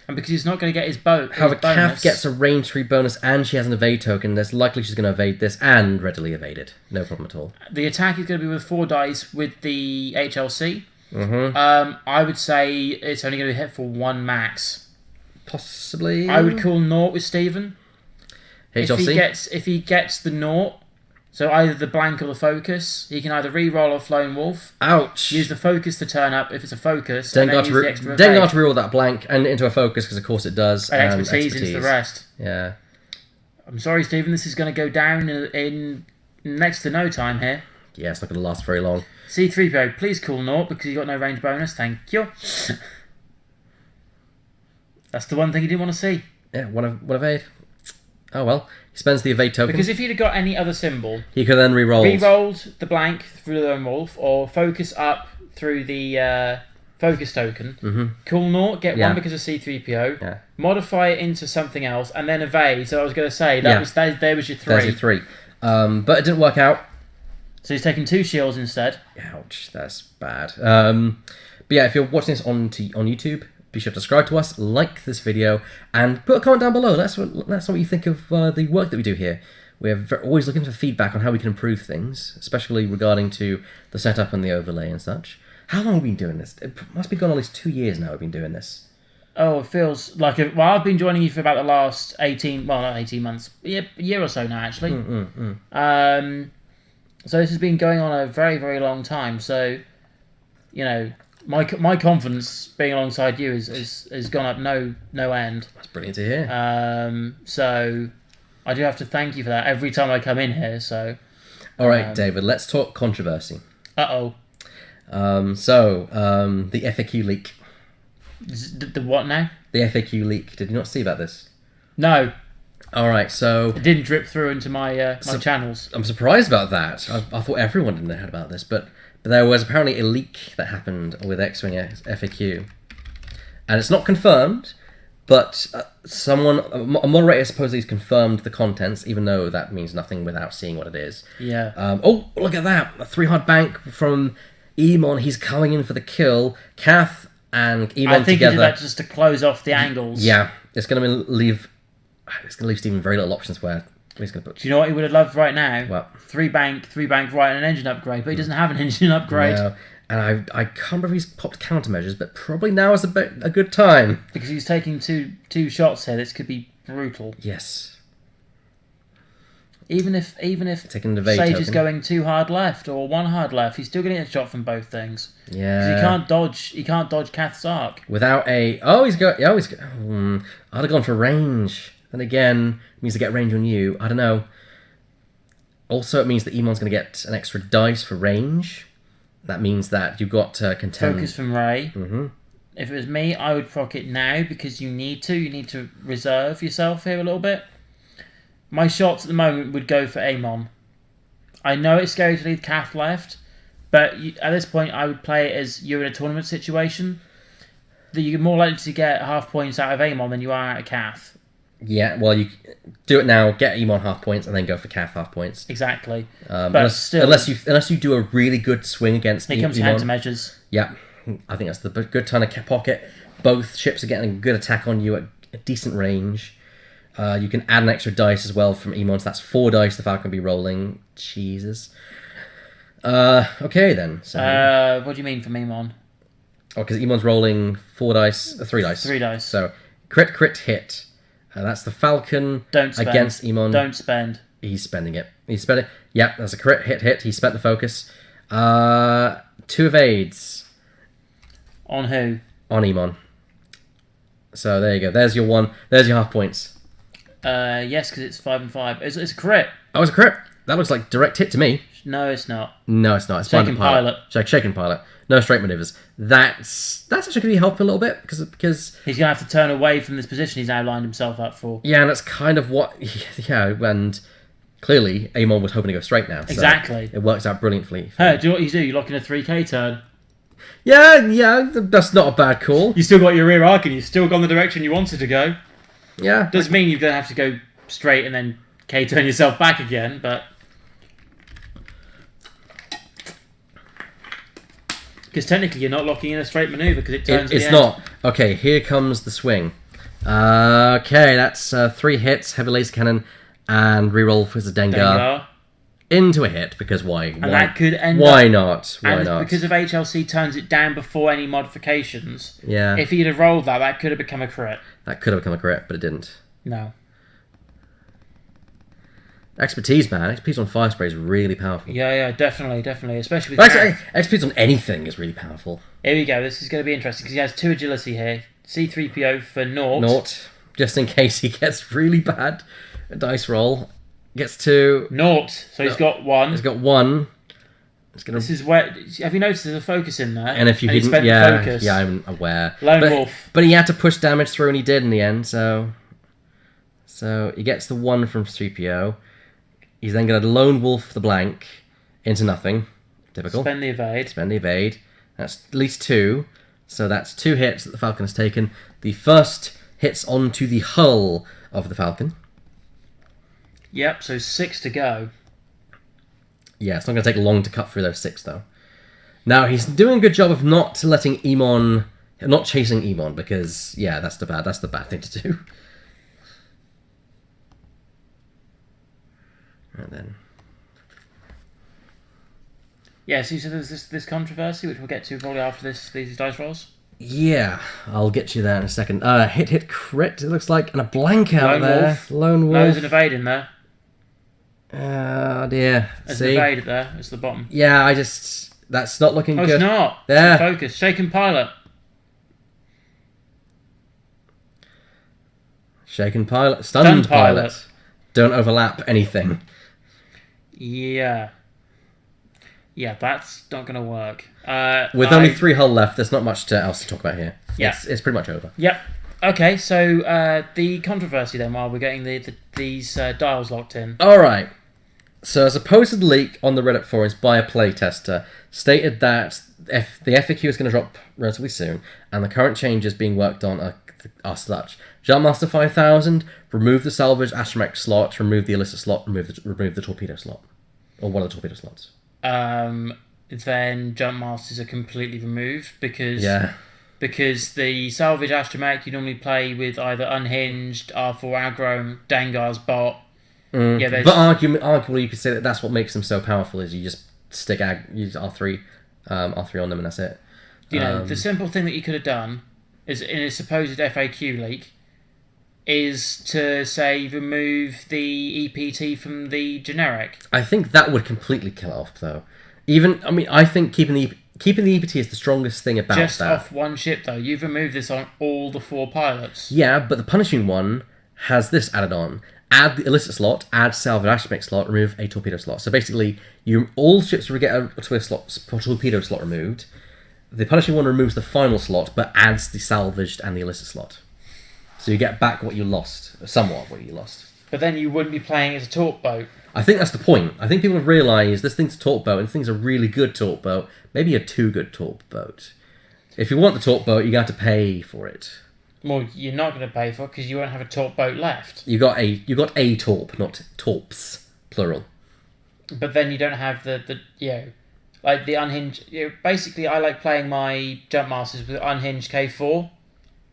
And because he's not going to get his boat. However, Kath gets a range 3 bonus and she has an evade token. There's likely she's going to evade this and readily evade it. No problem at all. The attack is going to be with 4 dice with the HLC. I would say it's only going to be hit for 1 max. Possibly. I would call naught with Stephen. HLC? If he gets the naught, so either the blank or the focus, he can either re-roll or Lone Wolf. Ouch. Use the focus to turn up if it's a focus. Then got to re-roll that blank and into a focus because of course it does. And expertise into the rest. Yeah. I'm sorry, Stephen. This is going to go down in next to no time here. Yeah, it's not going to last very long. C-3PO, please call naught because you got no range bonus. Thank you. That's the one thing you didn't want to see. Yeah, one evade. Oh well, he spends the evade token. Because if he'd have got any other symbol, he could then re-roll. Re-rolled the blank through the Lone Wolf, or focus up through the focus token. Call naught, get 1 because of C-3PO. Yeah. Modify it into something else, and then evade. So I was going to say there was your 3. There's your 3. But it didn't work out. So he's taking 2 shields instead. Ouch, that's bad. But yeah, if you're watching this on YouTube, be sure to subscribe to us, like this video, and put a comment down below. Let us know what you think of the work that we do here. We're always looking for feedback on how we can improve things, especially regarding to the setup and the overlay and such. How long have we been doing this? It must be gone at least 2 years now we've been doing this. Oh, it feels like it. Well, I've been joining you for about the last 18, well, not 18 months, a year or so now, actually. So this has been going on a very, very long time. So, you know, my confidence being alongside you has gone up no end. That's brilliant to hear. So I do have to thank you for that every time I come in here. So, all right, David, let's talk controversy. The FAQ leak. The what now? The FAQ leak. Did you not see about this? No. All right, so it didn't drip through into my my channels. I'm surprised about that. I thought everyone didn't know about this, but there was apparently a leak that happened with X-Wing FAQ, and it's not confirmed. But a moderator supposedly has confirmed the contents, even though that means nothing without seeing what it is. Yeah. Oh, look at that! A 3-hard bank from Emon. He's coming in for the kill. Kath and Emon together. I think he did that just to close off the angles. Yeah, it's going to leave Stephen very little options where he's going to put. Do you know what he would have loved right now? What? 3 bank right, and an engine upgrade, but he doesn't have an engine upgrade. No. And I can't remember if he's popped countermeasures, but probably now is a good time. Because he's taking two shots here. This could be brutal. Yes. Even if taking the evade Sage token is going 2 hard left or 1 hard left, he's still going to get a shot from both things. Yeah. He can't dodge Kath's arc. Without a... I'd have gone for range. And again, it means to get range on you. I don't know. Also, it means that Emon's going to get an extra dice for range. That means that you've got to contend... Focus from Ray. Mm-hmm. If it was me, I would proc it now because you need to. You need to reserve yourself here a little bit. My shots at the moment would go for Amon. I know it's scary to leave Kath left, but at this point I would play it as you're in a tournament situation. That you're more likely to get half points out of Amon than you are out of Kath. Yeah, well, you do it now, get Emon half points, and then go for Kath half points. Exactly. But unless you do a really good swing against It comes Emon, countermeasures. Yeah, I think that's the good time to pocket. Both ships are getting a good attack on you at a decent range. You can add an extra dice as well from Emon, so that's 4 dice the Falcon will be rolling. Jesus. Okay then. So, what do you mean from Amon? Oh, because Emon's rolling 3 dice. 3 dice. So, crit, hit. That's the Falcon against Emon. Don't spend. He's spending it. Yep, that's a crit, hit. He spent the focus. 2 evades. On who? On Emon. So there you go. There's your 1. There's your half points. Yes, because it's 5 and 5. It's a crit. Oh, it's a crit. That looks like direct hit to me. No, it's not. No, it's not. It's shaken pilot. Shaken pilot. No straight maneuvers. That's actually going to be helpful a little bit because he's going to have to turn away from this position he's now lined himself up for. Yeah, and that's kind of what. Yeah, and clearly Amon was hoping to go straight now. So exactly. It works out brilliantly. Hey, do you know what you do? You lock in a 3K turn. Yeah, that's not a bad call. You still got your rear arc and you've still gone the direction you wanted to go. Yeah. Doesn't mean you're going to have to go straight and then K-turn yourself back again, but... Because technically you're not locking in a straight manoeuvre because it turns It's not. Okay, here comes the swing. Okay, that's 3 hits, heavy laser cannon, and reroll for the Dengar. Into a hit, because why? And that could end Why up, not? Why not? Because if HLC turns it down before any modifications, yeah. If he'd have rolled that could have become a crit. That could have become a crit, but it didn't. No. Expertise, man. Expertise on fire spray is really powerful. Yeah, definitely. Especially with actually, expertise on anything is really powerful. Here we go. This is going to be interesting because he has 2 agility here. C-3PO for 0. 0, just in case he gets really bad. A dice roll. Gets to 0. So he's got 1. He's got 1. This is where. Have you noticed there's a focus in there? And if you didn't, focus. Yeah, I'm aware. Lone Wolf. But he had to push damage through, and he did in the end. So he gets the 1 from 3PO. He's then going to Lone Wolf the blank into nothing. Typical. Spend the evade. That's at least 2. So that's 2 hits that the Falcon has taken. The first hits onto the hull of the Falcon. Yep, so 6 to go. Yeah, it's not going to take long to cut through those 6, though. Now he's doing a good job of not letting Emon, not chasing Emon, because that's the bad thing to do. And then. Yeah, so there's this controversy, which we'll get to probably after these dice rolls. Yeah, I'll get you there in a second. Hit, crit, it looks like, and a blank out Lone Wolf. No, there's an evade in there. Oh dear. There's an evade there. It's the bottom. Yeah, that's not looking good. It's not. There. Focus. Shaken pilot. Shaken pilot. Stunned pilot. Don't overlap anything. Yeah. Yeah, that's not going to work. With only 3 hull left, there's not much else to talk about here. Yeah. It's pretty much over. Yep. Okay, so the controversy then, while we're getting these dials locked in. All right. So a supposed leak on the Reddit forums by a playtester stated that the FAQ is going to drop relatively soon, and the current changes being worked on are such. Jumpmaster 5000, remove the salvage astromech slot, remove the illicit slot, remove the torpedo slot. Or one of the torpedo slots. Then jump masters are completely removed because the salvage astromech you normally play with either unhinged, R4 aggro, Dengar's bot. Yeah, but arguably you could say that that's what makes them so powerful is you just use R3 on them and that's it. The simple thing that you could have done is in a supposed FAQ leak is to say remove the EPT from the generic. I think that would completely kill it off though. I think keeping the EPT is the strongest thing about just that. Off one ship though. You've removed this on all the 4 pilots. Yeah, but the punishing one has this added on. Add the illicit slot, add salvage astromech slot, remove a torpedo slot. So basically, all ships will get a torpedo slot removed. The punishing one removes the final slot, but adds the salvaged and the illicit slot. So you get back what you lost, somewhat what you lost. But then you wouldn't be playing as a torp boat. I think that's the point. I think people have realised this thing's a torp boat, and this thing's a really good torp boat, maybe a too good torp boat. If you want the torp boat, you're going to have to pay for it. Well, you're not going to pay for it because you won't have a torp boat left. You got a torp, not torps, plural. But then you don't have the like the unhinged. Basically, I like playing my jump masters with unhinged K4.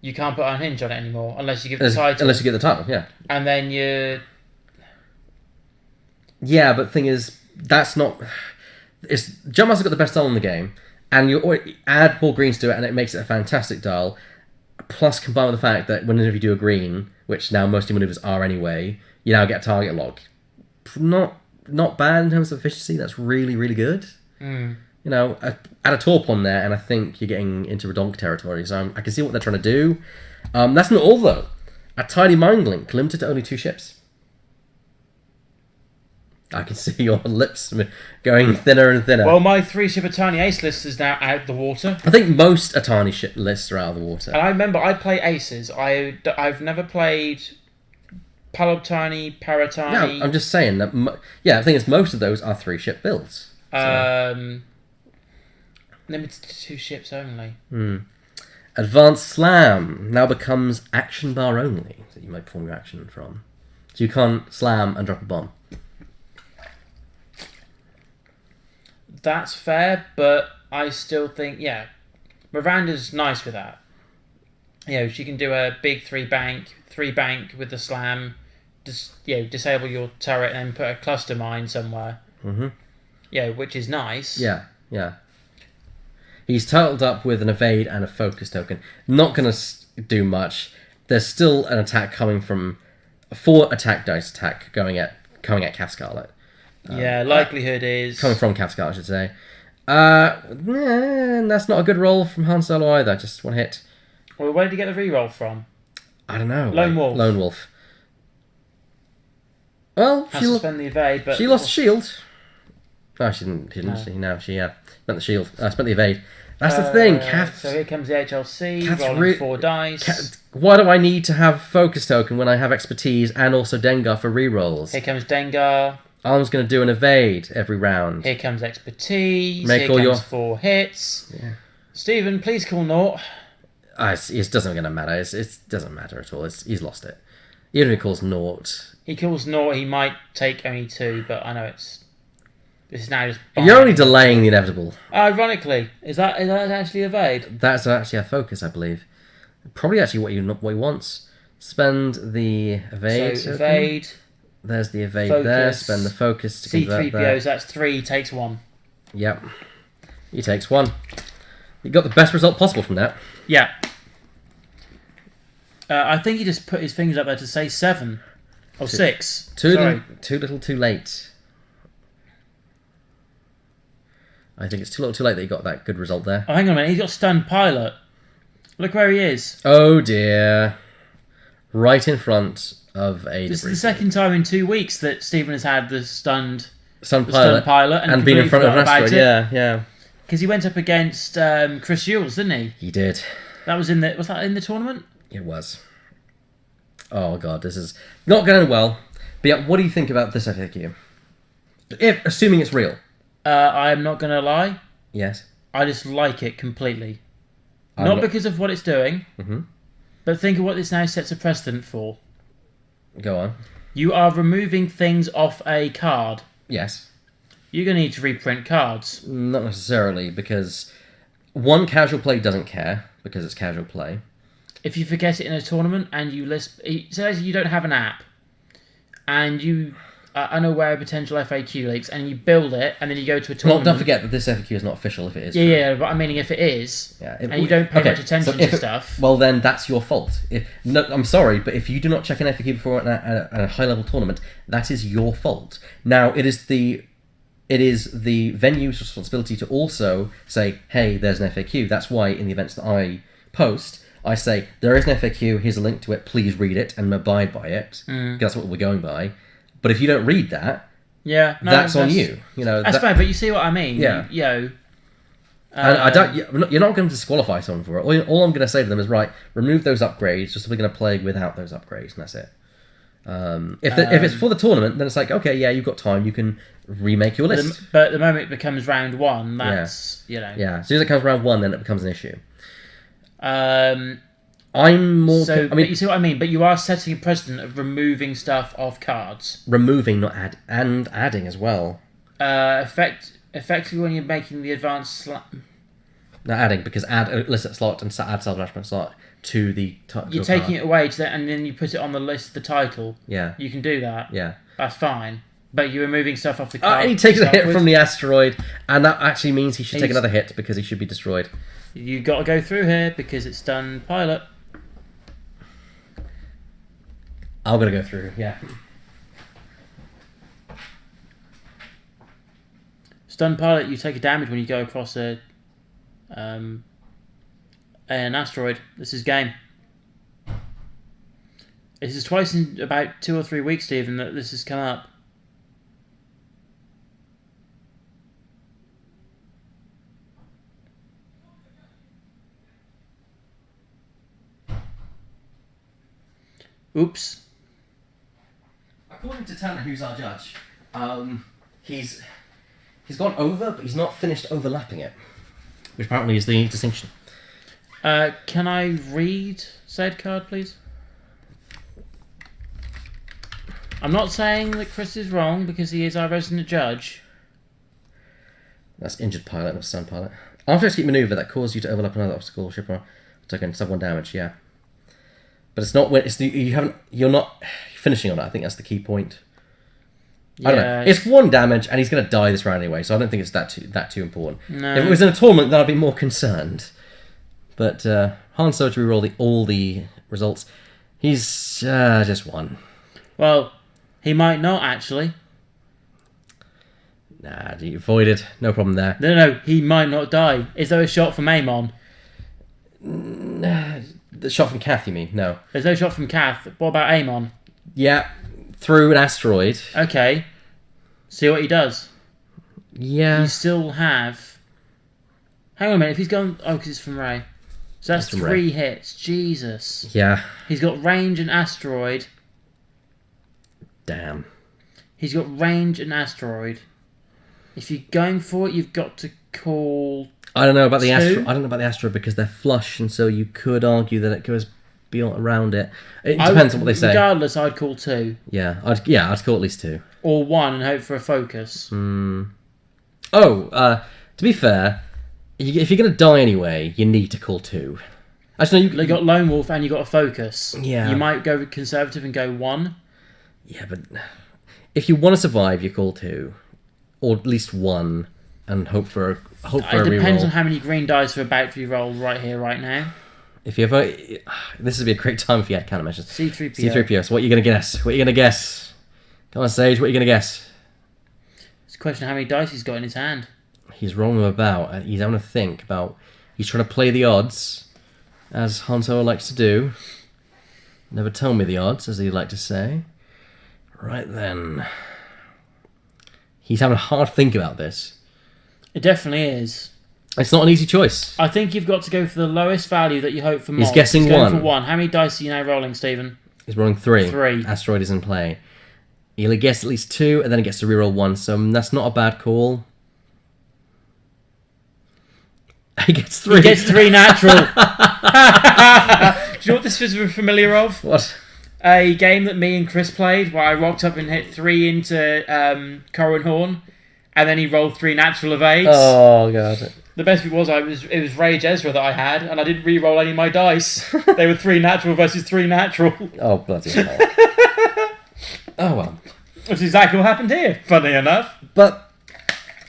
You can't put unhinged on it anymore unless you give the title. Unless you get the title, yeah. And then you. Yeah, but the thing is, that's not. Jump Master's got the best dial in the game, and you add more greens to it, and it makes it a fantastic dial. Plus, combined with the fact that whenever you do a green, which now most of your maneuvers are anyway, you now get a target lock. Not bad in terms of efficiency. That's really, really good. Mm. Add a torp on there, and I think you're getting into redonk territory. So I can see what they're trying to do. That's not all though. A tiny mind link limited to only 2 ships. I can see your lips going thinner and thinner. Well, my 3-ship Atani Ace list is now out the water. I think most Atani ship lists are out of the water. And I remember I play Aces. I've never played Paloptani, Paratani. No, I'm just saying that. The thing is, most of those are 3-ship builds. So. Limited to 2 ships only. Advanced Slam now becomes action bar only that you might perform your action from. So you can't slam and drop a bomb. That's fair, but I still think, Miranda's nice with that. She can do a big 3 bank with the slam, disable your turret and then put a cluster mine somewhere. Mm-hmm. Which is nice. Yeah. He's turtled up with an evade and a focus token. Not going to do much. There's still an attack coming from a 4 attack dice attack coming at Cav Scarlet. Likelihood is... Coming from Cav Scarlet, I should say. That's not a good roll from Han Solo either. Just 1 hit. Well, where did he get the reroll from? I don't know. Lone Wolf. Well, has to spend the evade, but... She lost shield. No, she didn't. No, she spent the shield. Spent the evade. That's the thing. So here comes the HLC, rolling 4 dice. Why do I need to have focus token when I have expertise and also Dengar for rerolls? Here comes Dengar. Arm's going to do an evade every round. Here comes expertise. Here comes 4 hits. Yeah. Stephen, please call naught. It doesn't going to matter. It doesn't matter at all. He's lost it. Even if he calls naught. He calls naught, he might take only 2, but I know it's... This is now just... You're only delaying the inevitable. Ironically, is that actually evade? That's actually a focus, I believe. Probably actually what he wants. Spend the evade. So evade. There's the evade Focus. there. Spend the focus to convert that. C3POs, that's 3, takes 1. Yep. He takes 1. You got the best result possible from that. Yeah. I think he just put his fingers up there to say 7. Or 6. Too Sorry. little too late. I think it's too little too late that he got that good result there. Oh, hang on a minute. He's got stunned pilot. Look where he is. Oh dear. Right in front of a This is the second time in 2 weeks that Stephen has had the stunned pilot and been in front of an asteroid. Yeah. Because he went up against Chris Ewells, didn't he? He did. That was was that in the tournament? It was. Oh god, this is not going well. But yeah, what do you think about this FAQ? Assuming it's real. I am not going to lie. Yes. I just like it completely. Not because of what it's doing, but think of what this now sets a precedent for. Go on. You are removing things off a card. Yes. You're going to need to reprint cards. Not necessarily, because one, casual play doesn't care, because it's casual play. If you forget it in a tournament and you list... So you don't have an app, and you are unaware of potential FAQ leaks, and you build it, and then you go to a tournament... Well, don't forget that this FAQ is not official if it is. Yeah, but I'm meaning if it is, and you don't pay much attention to stuff... Well, then that's your fault. I'm sorry, but if you do not check an FAQ before at a high-level tournament, that is your fault. Now, it is the venue's responsibility to also say, hey, there's an FAQ. That's why in the events that I post, I say, there is an FAQ, here's a link to it, please read it and abide by it. That's what we're going by. But if you don't read that, that's on you. That's fine, but you see what I mean? Yeah. And you're not going to disqualify someone for it. All I'm going to say to them is, right, remove those upgrades, just so we're going to play without those upgrades, and that's it. If it's for the tournament, then it's like, okay, yeah, you've got time, you can remake your list. But the moment it becomes round 1, that's, Yeah, as soon as it comes round 1, then it becomes an issue. I'm more... but you see what I mean? But you are setting a precedent of removing stuff off cards. Removing, not adding as well. Effectively when you're making the advanced... Not adding, because add illicit slot and add self-management slot to the... You're taking it away, and then you put it on the list, the title. Yeah. You can do that. Yeah. That's fine. But you're removing stuff off the card. He takes a hit from the asteroid, and that actually means he should take another hit, because he should be destroyed. You got to go through here, because it's done pilot. I'm going to go through, yeah. Stun pilot, you take a damage when you go across an asteroid. This is game. This is twice in about 2 or 3 weeks, Stephen, that this has come up. Oops. According to Tanner, who's our judge, he's gone over, but he's not finished overlapping it, which apparently is the distinction. Can I read said card, please? I'm not saying that Chris is wrong, because he is our resident judge. That's injured pilot, not stun pilot. After escape maneuver that caused you to overlap another obstacle, ship or token, sub 1 damage, yeah. But it's not when you're not finishing on it. I think that's the key point. I don't know. It's 1 damage, and he's going to die this round anyway, so I don't think it's that too important. No. If it was in a tournament, then I'd be more concerned. But Han Solo to reroll all the results. He's just 1. Well, he might not actually. Nah, you avoided. No problem there. No, he might not die. Is there a shot from Amon? The shot from Kath, you mean? No. There's no shot from Kath. What about Amon? Yeah, through an asteroid. Okay. See what he does. Yeah. You still have... Hang on a minute. If he's gone... Oh, because it's from Ray. So that's 3 hits. Jesus. Yeah. He's got range and asteroid. Damn. He's got range and asteroid. If you're going for it, you've got to call... I don't know about the asteroid. I don't know about the asteroid because they're flush, and so you could argue that it goes beyond around it. It depends on what they say. Regardless, I'd call 2. Yeah, I'd call at least 2. Or 1 and hope for a focus. To be fair, if you're going to die anyway, you need to call 2. Actually, no, You got Lone Wolf and you got a Focus. Yeah. You might go conservative and go 1. Yeah, but if you want to survive, you call 2, or at least 1, and hope for a It depends reroll. on how many green dice are about to be rolled right here, right now. If you ever, this would be a great time if you had countermeasures. C3PO. C3PO. So what are you going to guess? What are you going to guess? Come on, Sage. What are you going to guess? It's a question of how many dice he's got in his hand. He's rolling them about. He's having to think about. He's trying to play the odds, as Han Solo likes to do. Never tell me the odds, as he'd like to say. Right then. He's having a hard think about this. It definitely is. It's not an easy choice. I think you've got to go for the lowest value that you hope for mods. He's guessing going 1. for 1. How many dice are you now rolling, Stephen? He's rolling 3. 3. Asteroid is in play. He'll guess at least 2, and then he gets to reroll 1, so that's not a bad call. He gets 3. He gets 3 natural. Do you know what this is familiar of? What? A game that me and Chris played where I rocked up and hit 3 into Corin Horn, and then he rolled 3 natural evades. Oh, God. The best bit was it was Rage Ezra that I had, and I didn't re-roll any of my dice. They were 3 natural versus 3 natural. Oh, bloody hell. Oh, well. That's exactly what happened here, funny enough. But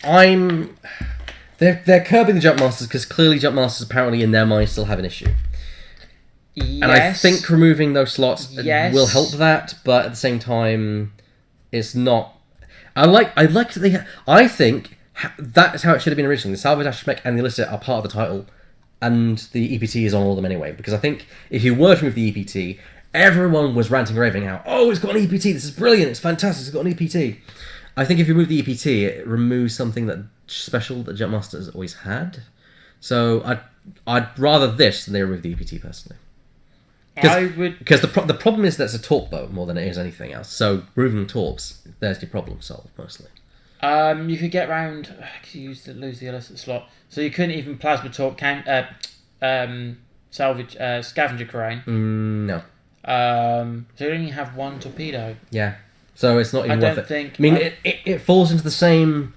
they're curbing the Jump Masters because clearly Jump Masters apparently in their mind still have an issue. Yes. And I think removing those slots Yes. will help that, but at the same time, it's not. I think that is how it should have been originally. The Salvage Astromech and the Illicit are part of the title, and the EPT is on all of them anyway. Because I think if you were to remove the EPT, everyone was ranting and raving out, "Oh, it's got an EPT! This is brilliant! It's fantastic! It's got an EPT!" I think if you remove the EPT, it removes something that special that Jump Masters always had. So I'd rather this than they remove the EPT personally. Because the problem is that it's a torp boat more than it is anything else. So removing torps, there's your problem solved mostly. You could get round. Lose the illicit slot, so you couldn't even plasma torp salvage scavenger crane. No. So you only have 1 torpedo. Yeah. So it's not even worth it. Think. I mean, it falls into the same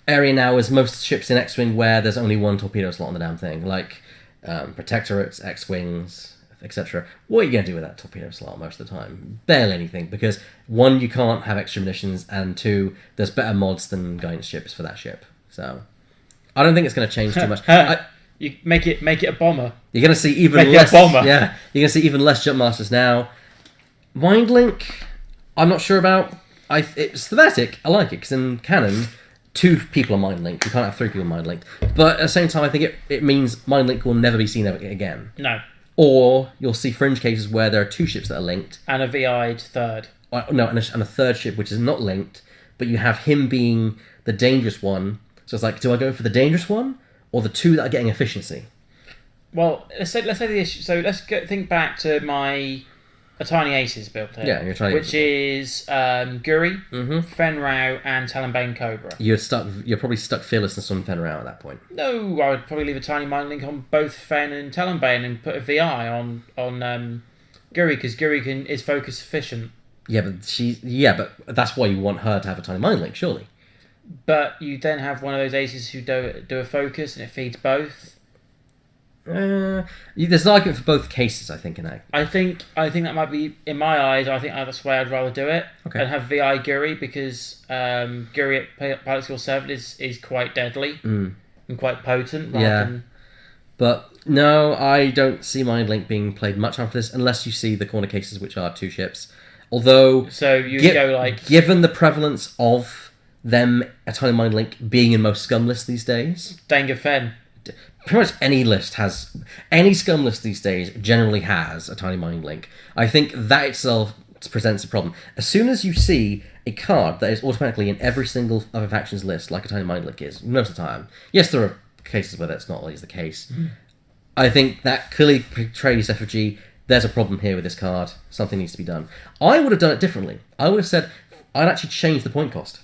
area now as most ships in X-Wing where there's only 1 torpedo slot on the damn thing. Like Protectorates, X-Wings, etc. What are you going to do with that torpedo slot most of the time? Barely anything, because 1, you can't have extra munitions, and 2, there's better mods than guidance ships for that ship. So I don't think it's going to change too much. You make it a bomber. You're going to see even Make it a less. bomber. Yeah, you're going to see even less Jump Masters now. Mind Link, I'm not sure about. It's thematic. I like it because in canon, 2 people are Mind Linked. You can't have 3 people Mind Linked. But at the same time, I think it means Mind Link will never be seen again. No. Or you'll see fringe cases where there are 2 ships that are linked. And a VI'd third. No, and a third ship which is not linked, but you have him being the dangerous one. So it's like, do I go for the dangerous one or the 2 that are getting efficiency? Well, let's say the issue. So let's think back to my Tiny Aces build here. Yeah, you're trying. Which is Guri, Fenrau, and Talonbane Cobra. You're probably stuck fearlessness on Fenrau at that point. No, I would probably leave a tiny mind link on both Fen and Talonbane and put a VI on Guri, because Guri is focus efficient. Yeah, but that's why you want her to have a tiny mind link, surely. But you then have one of those aces who do a focus and it feeds both. There's an argument for both cases, I think, in that. I think that might be, in my eyes, I think that's the way I'd rather do it. Okay. And have VI Guri, because Guri at Pilot Skill 7 is quite deadly and quite potent. Yeah. But no, I don't see Mind Link being played much after this, unless you see the corner cases, which are 2 ships. Although, so you go like, given the prevalence of them, a tiny Mind Link being in most scum lists these days, Danga Fen. Pretty much any scum list these days generally has a tiny mind link. I think that itself presents a problem. As soon as you see a card that is automatically in every single other faction's list, like a tiny mind link is, most of the time, yes, there are cases where that's not always the case. I think that clearly portrays FFG. There's a problem here with this card. Something needs to be done. I would have done it differently. I would have said, I'd actually change the point cost.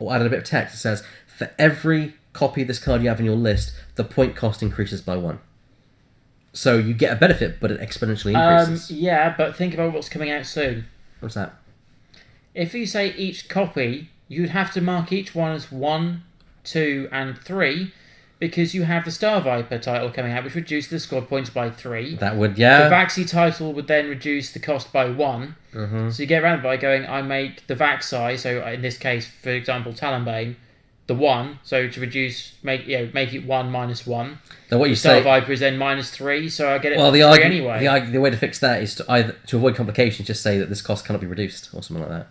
Or added a bit of text that says, for every copy of this card you have in your list, the point cost increases by 1. So you get a benefit, but it exponentially increases. Yeah, but think about what's coming out soon. What's that? If you say each copy you'd have to mark each one as 1, 2, and 3 because you have the Star Viper title coming out, which reduces the squad points by 3. That would, The yeah. Vaxi title would then reduce the cost by 1. Mm-hmm. So you get around by going, I make the Vaxi, so in this case, for example, Talonbane, the 1, so to make it 1 minus 1. Now what you Star say... Viper is then minus 3, so I get it Well, for 3 anyway. the way to fix that is to avoid complications, just say that this cost cannot be reduced, or something like that.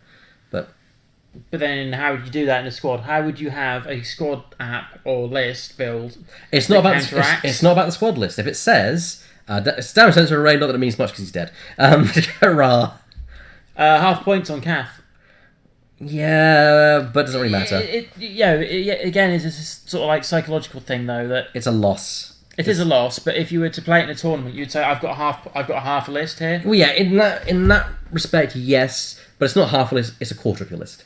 But then how would you do that in a squad? How would you have a squad app or list build? It's not about the squad list. If it says it's damage sensor array, not that it means much because he's dead. Hurrah! Half points on Cath. Yeah, but it doesn't really matter. Again, it's a sort of like psychological thing though that it's a loss. It is a loss, but if you were to play it in a tournament, you'd say I've got half a list here. Well, yeah, in that respect, yes, but it's not half a list; it's a quarter of your list.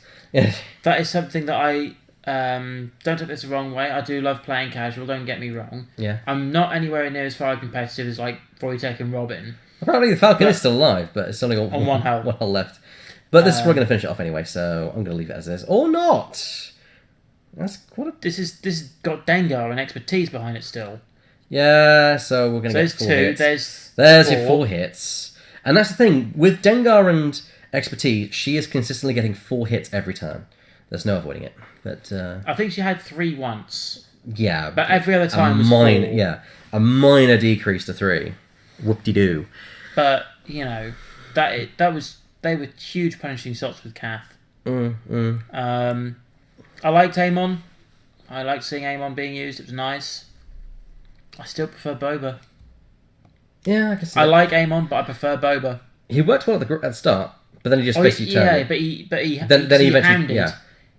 That is something that I don't take this the wrong way. I do love playing casual. Don't get me wrong. Yeah, I'm not anywhere near as far competitive as like Wojtek and Robin. Apparently, the Falcon is still alive, but it's only got one health left. But this is we're going to finish it off anyway, so I'm going to leave it as is, or not. This has got Dengar and expertise behind it still. Yeah, so we're going to get 4 hits. There's your 4 hits. And that's the thing. With Dengar and expertise, she is consistently getting 4 hits every turn. There's no avoiding it. But I think she had 3 once. Yeah. But every other time was 4. Yeah, a minor decrease to 3. Whoop-de-doo. But, they were huge punishing shots with Cath. I liked Amon. I liked seeing Amon being used. It was nice. I still prefer Boba. Yeah, I can see I like Amon, but I prefer Boba. He worked well at the start, but then he just basically turned. Yeah, but he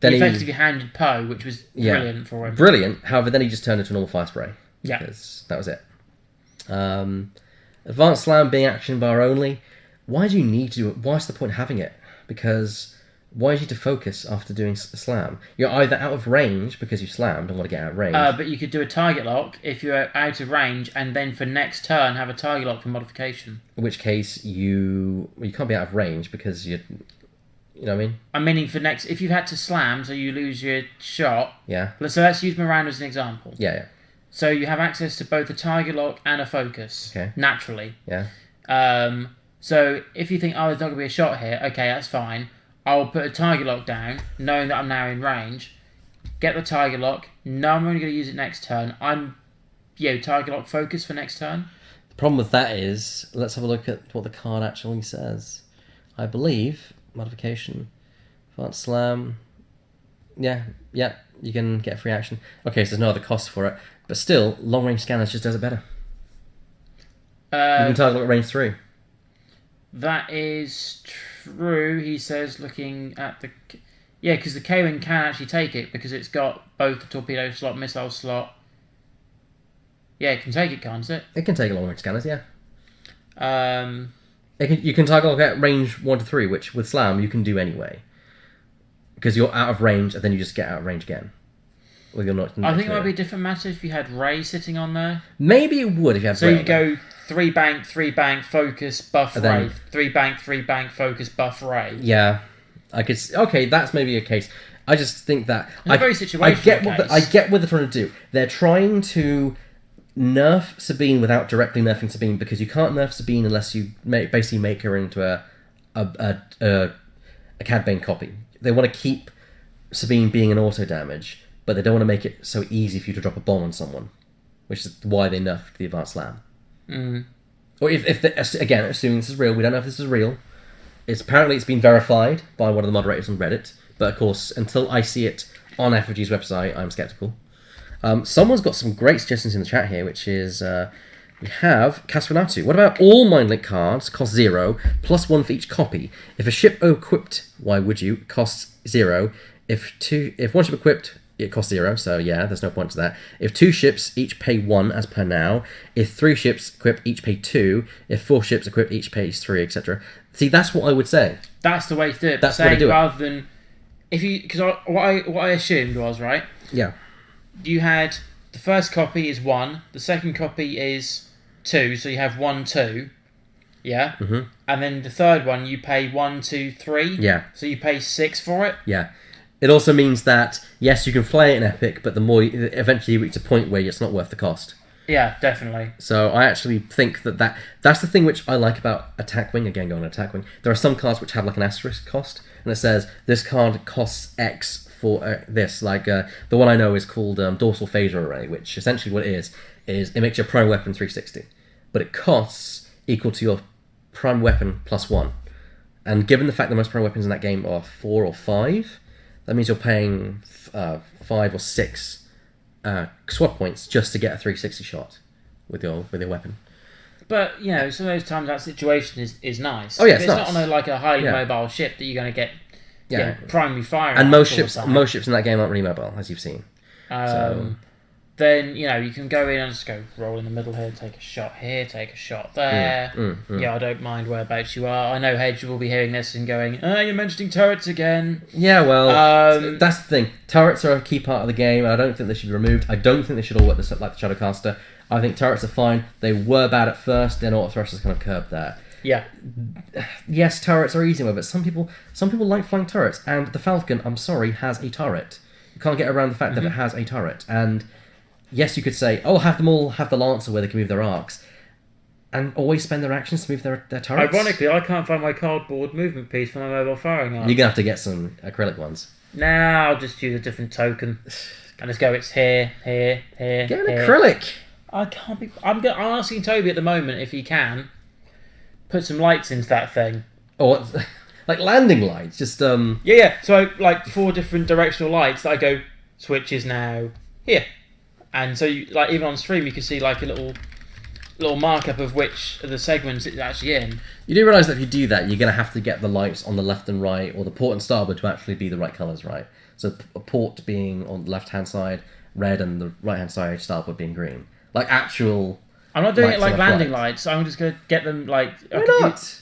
effectively handed Poe, which was brilliant for him. Brilliant. However, then he just turned into a normal fire spray. Yeah, because that was it. Advanced Slam being action bar only. Why do you need to do it? What's the point of having it? Because why do you need to focus after doing slam? You're either out of range because you slammed and want to get out of range. But you could do a target lock if you're out of range, and then for next turn have a target lock for modification. In which case you can't be out of range because you know what I mean? I'm meaning for next if you've had to slam, so you lose your shot. Yeah. So let's use Miranda as an example. Yeah. So you have access to both a target lock and a focus. Okay. Naturally. Yeah. So if you think, there's not going to be a shot here, okay, that's fine. I'll put a target lock down, knowing that I'm now in range. Get the target lock. No, I'm only going to use it next turn. I'm, target lock focus for next turn. The problem with that is, let's have a look at what the card actually says. I believe, modification, advanced slam. Yeah, you can get a free action. Okay, so there's no other cost for it. But still, long range scanners just does it better. You can target lock range 3. That is true, he says, looking at the... Yeah, because the K-Wing can actually take it, because it's got both the torpedo slot, missile slot. Yeah, it can take it, can't it? It can take long range scanners, yeah. You can target lock at range 1 to 3, which with slam you can do anyway. Because you're out of range, and then you just get out of range again. Or you're not... I think it might be a different matter if you had Ray sitting on there. Maybe it would if you had So Ray you go... 3 bank, focus, buff Ray. 3 bank, focus, buff Ray. Yeah. Okay, that's maybe a case. I just think that... It's a very situational I get what they're trying to do. They're trying to nerf Sabine without directly nerfing Sabine, because you can't nerf Sabine unless you basically make her into a Cad Bane copy. They want to keep Sabine being an auto damage, but they don't want to make it so easy for you to drop a bomb on someone, which is why they nerfed the advanced slam. Or again, assuming this is real, we don't know if this is real. Apparently it's been verified by one of the moderators on Reddit, but of course, until I see it on FFG's website, I'm skeptical. Someone's got some great suggestions in the chat here, which is we have Casfanatu. What about all Mindlink cards cost 0 plus 1 for each copy? If a ship equipped, why would you? Costs 0. If one ship equipped, it costs 0, so yeah, there's no point to that. If 2 ships each pay 1 as per now, if 3 ships equipped each pay 2, if 4 ships equipped each pays 3, etc. See, that's what I would say. That's the way to do it. That's the way to do it. Rather than because what I assumed was right. Yeah. You had the first copy is 1, the second copy is 2, so you have 1, 2. Yeah. And then the third one you pay 1, 2, 3. Yeah. So you pay 6 for it. Yeah. It also means that, yes, you can fly it in Epic, but the more eventually you reach a point where it's not worth the cost. Yeah, definitely. So I actually think that's the thing which I like about Attack Wing. Again, going to Attack Wing, there are some cards which have like an asterisk cost, and it says this card costs X for this. Like the one I know is called Dorsal Phaser Array, which essentially what it is it makes your prime weapon 360, but it costs equal to your prime weapon plus 1. And given the fact that most prime weapons in that game are 4 or 5, that means you're paying 5 or 6 SWAT points just to get a 360 shot with your weapon. But, you know, some of those times that situation is nice. Oh, yeah, it's not nice. on a highly mobile ship that you're going to get primary fire. And most ships in that game aren't really mobile, as you've seen. Then, you know, you can go in and just go roll in the middle here, take a shot here, take a shot there. Yeah, I don't mind whereabouts you are. I know Hedge will be hearing this and going, you're mentioning turrets again. Yeah, well, that's the thing. Turrets are a key part of the game. I don't think they should be removed. I don't think they should all work like the Shadowcaster. I think turrets are fine. They were bad at first, then Auto Thrusters kind of curbed that. Yeah. Yes, turrets are easy, but some people like flying turrets, and the Falcon, I'm sorry, has a turret. You can't get around the fact that it has a turret, and yes, you could say, have them all have the Lancer where they can move their arcs, and always spend their actions to move their turrets. Ironically, I can't find my cardboard movement piece for my mobile firing arm. You're going to have to get some acrylic ones. Nah, I'll just use a different token. And just go, it's here. Get an acrylic! I can't be... I'm asking Toby at the moment if he can put some lights into that thing. Or, like landing lights, just... Yeah, so, 4 different directional lights that I go, switches now, here. And so, even on stream, you can see, a little markup of which of the segments it's actually in. You do realise that if you do that, you're going to have to get the lights on the left and right, or the port and starboard to actually be the right colours, right? So a port being on the left-hand side, red, and the right-hand side, starboard being green. Like actual... I'm not doing it like landing lights. I'm just going to get them, Why not?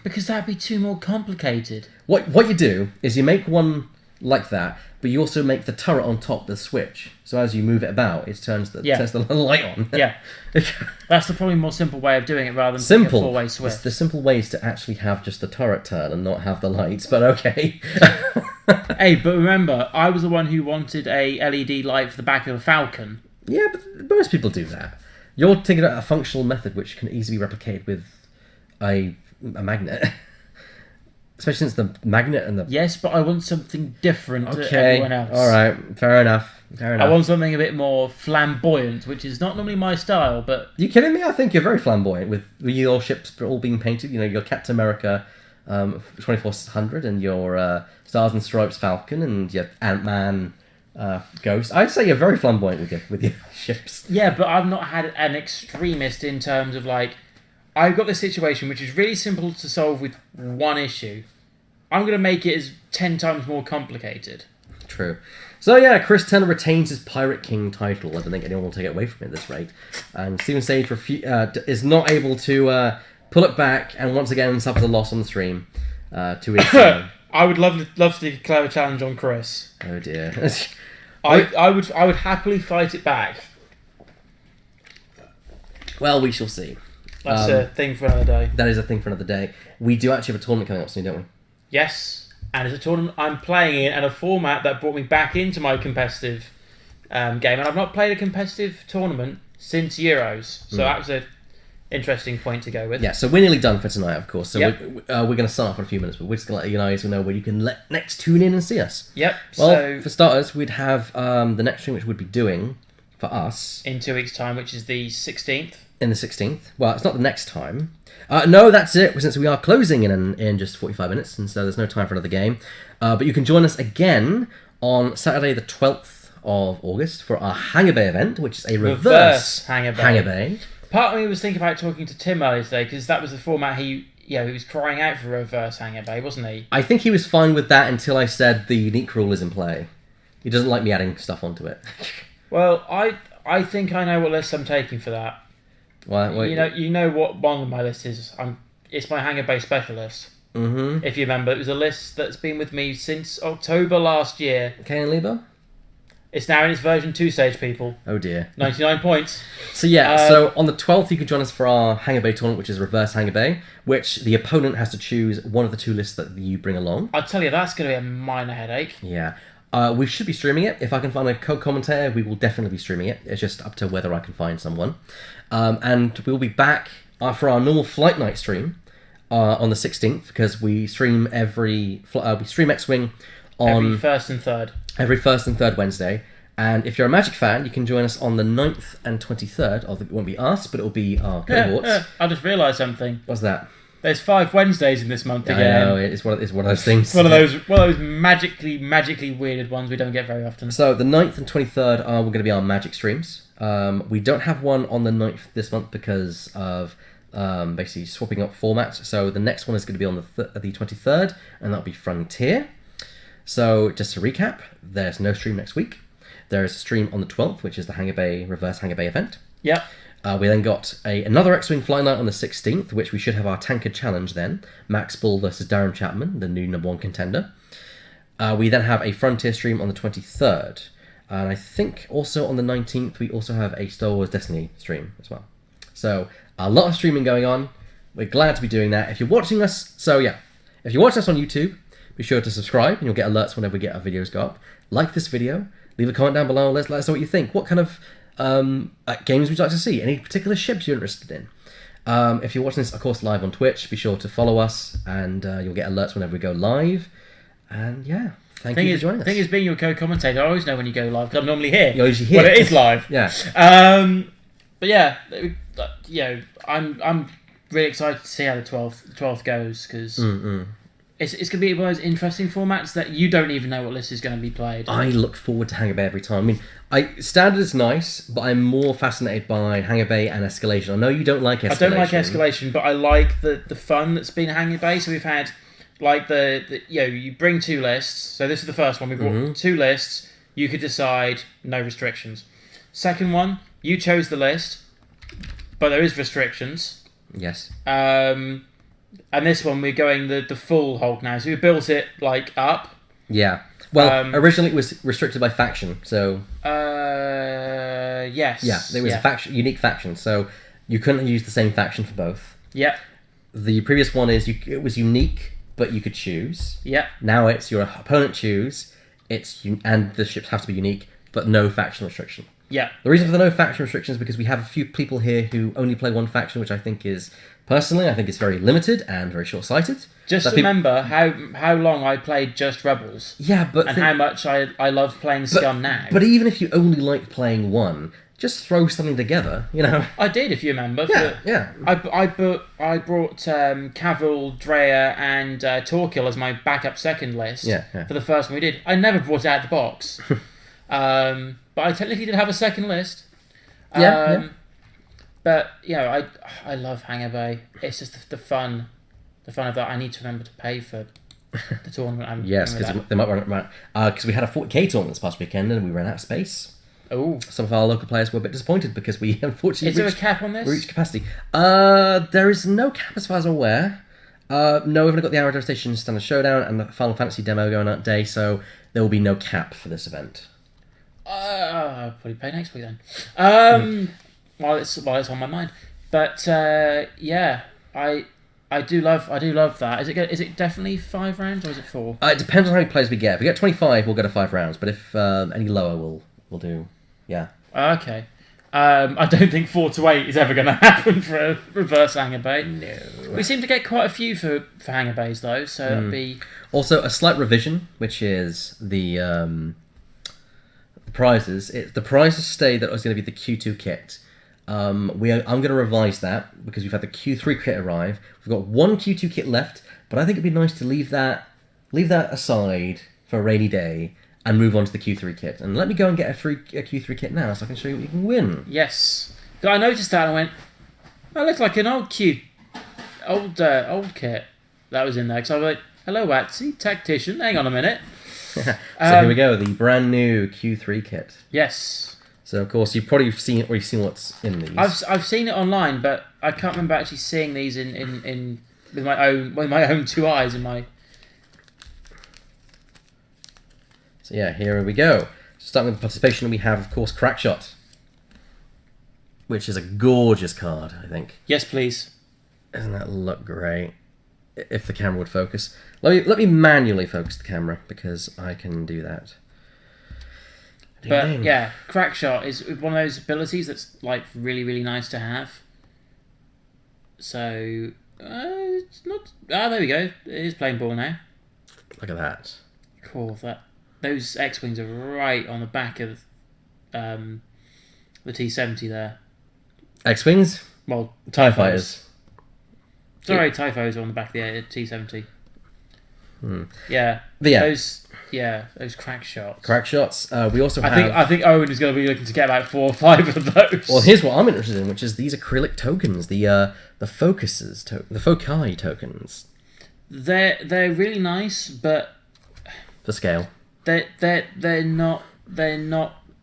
Because that'd be too more complicated. What you do is you make one like that, but you also make the turret on top the switch. So as you move it about, it turns the light on. Yeah. That's the probably more simple way of doing it rather than a four-way switch. The simple way is to actually have just the turret turn and not have the lights, but okay. Hey, but remember, I was the one who wanted a LED light for the back of a Falcon. Yeah, but most people do that. You're thinking about a functional method which can easily be replicated with a magnet. Especially since the magnet and the... Yes, but I want something different to everyone else. Alright, fair enough. I want something a bit more flamboyant, which is not normally my style, but... You kidding me? I think you're very flamboyant with your ships all being painted. You know, your Captain America 2400 and your Stars and Stripes Falcon and your Ant-Man Ghost. I'd say you're very flamboyant with your ships. Yeah, but I've not had an extremist in terms of I've got this situation which is really simple to solve with one issue. I'm going to make it as 10 times more complicated. True. So yeah, Chris Turner retains his Pirate King title. I don't think anyone will take it away from him at this rate. And Stephen Sage is not able to pull it back, and once again suffers a loss on the stream. To his I would love to declare a challenge on Chris. Oh dear. I would happily fight it back. Well, we shall see. That's a thing for another day. That is a thing for another day. We do actually have a tournament coming up soon, don't we? Yes, and it's a tournament I'm playing in, and a format that brought me back into my competitive game. And I've not played a competitive tournament since Euros, so that was an interesting point to go with. Yeah, so we're nearly done for tonight, of course. So we're going to start for a few minutes, but we're just going to let you guys know where you can next tune in and see us. Yep. Well, so for starters, we'd have the next stream, which we'd be doing for us in 2 weeks' time, which is the 16th. In the 16th. Well, it's not the next time. No, that's it, since we are closing in just 45 minutes, and so there's no time for another game. But you can join us again on Saturday the 12th of August for our Hangar Bay event, which is a reverse Hangar Bay. Part of me was thinking about talking to Tim earlier today, because that was the format he was crying out for reverse Hangar Bay, wasn't he? I think he was fine with that until I said the unique rule is in play. He doesn't like me adding stuff onto it. Well, I think I know what list I'm taking for that. Wait. You know what one of my lists is. It's my Hangar Bay specialist. Mm-hmm. If you remember, it was a list that's been with me since October last year. Kane Lieber? It's now in its version 2 stage, people. Oh dear. 99 points. So yeah, so on the 12th you can join us for our Hangar Bay tournament, which is Reverse Hangar Bay, which the opponent has to choose one of the 2 lists that you bring along. I'll tell you, that's going to be a minor headache. Yeah. We should be streaming it. If I can find a co-commentator, we will definitely be streaming it. It's just up to whether I can find someone. And we'll be back for our normal Flight Night stream on the 16th, because we stream we stream X-Wing on every first and third Wednesday. And if you're a Magic fan, you can join us on the 9th and 23rd. Although it won't be us, but it'll be our cohorts. I just realised something. What's that? There's 5 Wednesdays in this month again. I know, it's one of those things. One of those magically weirded ones we don't get very often. So the 9th and 23rd are going to be our Magic streams. We don't have one on the 9th this month because of basically swapping up formats. So the next one is going to be on the 23rd, and that'll be Frontier. So just to recap, there's no stream next week. There's a stream on the 12th, which is the Reverse Hangar Bay event. Yep. We then got another X-Wing Flight Night on the 16th, which we should have our Tankard Challenge then. Max Bull versus Darren Chapman, the new #1 contender. We then have a Frontier stream on the 23rd. And I think also on the 19th, we also have a Star Wars Destiny stream as well. So a lot of streaming going on. We're glad to be doing that. If you're watching us, if you're watching us on YouTube, be sure to subscribe and you'll get alerts whenever we get our videos go up. Like this video. Leave a comment down below. Let us know what you think. What kind of games would you like to see? Any particular ships you're interested in? If you're watching this, of course, live on Twitch, be sure to follow us, and you'll get alerts whenever we go live. And yeah, thank you for joining us. The thing is, being your co-commentator, I always know when you go live because I'm normally here. You're usually here. Well, it is live. Yeah. But yeah, I'm really excited to see how the 12th goes, because it's going to be one of those interesting formats that you don't even know what list is going to be played. I look forward to Hangar Bay every time. I mean, Standard is nice, but I'm more fascinated by Hangar Bay and Escalation. I know you don't like Escalation. I don't like Escalation, but I like the fun that's been Hangar Bay. So we've had, like, you bring 2 lists. So this is the first one. We brought 2 lists. You could decide no restrictions. Second one, you chose the list, but there is restrictions. Yes. And this one, we're going the full Hulk now. So we built it, like, up. Yeah. Well, originally it was restricted by faction, so... Yes. Yeah, there was a unique faction, so you couldn't use the same faction for both. Yeah. The previous one it was unique, but you could choose. Yeah. Now it's your opponent choose, and the ships have to be unique, but no faction restriction. Yeah. The reason for the no faction restriction is because we have a few people here who only play one faction, which I think is... Personally, I think it's very limited and very short-sighted. Just remember how long I played just Rebels. Yeah, but... how much I love playing Scum now. But even if you only like playing one, just throw something together, you know? I did, if you remember. Yeah. I brought Cavill, Drea, and Torquil as my backup second list for the first one we did. I never brought it out of the box. But I technically did have a second list. But I love Hangar Bay. It's just the fun of that. I need to remember to pay for the tournament. Yes, because they might run out. Because we had a 40k tournament this past weekend and we ran out of space. Oh. Some of our local players were a bit disappointed because we unfortunately Is there a cap on this? reached capacity. There is no cap as far as I'm aware. No, we've only got the Arrow Devastation Standard Showdown and the Final Fantasy demo going that day, so there will be no cap for this event. I'll probably pay next week then. While it's on my mind, but I do love that. Is it definitely 5 rounds or is it 4? It depends on how many players we get. If we get 25, we'll go to 5 rounds. But if any lower, we'll do Okay. I don't think 4 to 8 is ever going to happen for a reverse Hangar Bay. No. We seem to get quite a few for Hangar Bays though, so it'll be also a slight revision, which is the prizes. The prizes stay that was going to be the Q2 kit. I'm going to revise that because we've had the Q3 kit arrive. We've got 1 Q2 kit left, but I think it'd be nice to leave that aside for a rainy day and move on to the Q3 kit. And let me go and get a Q3 kit now so I can show you what you can win. Yes. But I noticed that and I went, that looks like an old kit that was in there. So I was like, hello, Watsy, tactician, hang on a minute. So here we go, the brand new Q3 kit. Yes. So of course you've probably already seen what's in these. I've seen it online, but I can't remember actually seeing these in with my own 2 eyes in my. So yeah, here we go. starting with the participation, we have, of course, Crackshot, which is a gorgeous card, I think. Yes, please. Doesn't that look great? If the camera would focus. Let me manually focus the camera, because I can do that. But yeah, Crackshot is one of those abilities that's like really, really nice to have. So it's not. There we go. It is playing ball now. Look at that. Cool. Those X-wings are right on the back of the T-70 there. X-wings. Well, TIE fighters. Sorry, Typhos are on the back of the T-70. Yeah. But yeah. Those crack shots. Crack shots. We also have... I think Owen is going to be looking to get about 4 or 5 of those. Well, here's what I'm interested in, which is these acrylic tokens, the focuses, the foci tokens. They're really nice, but for scale, they're not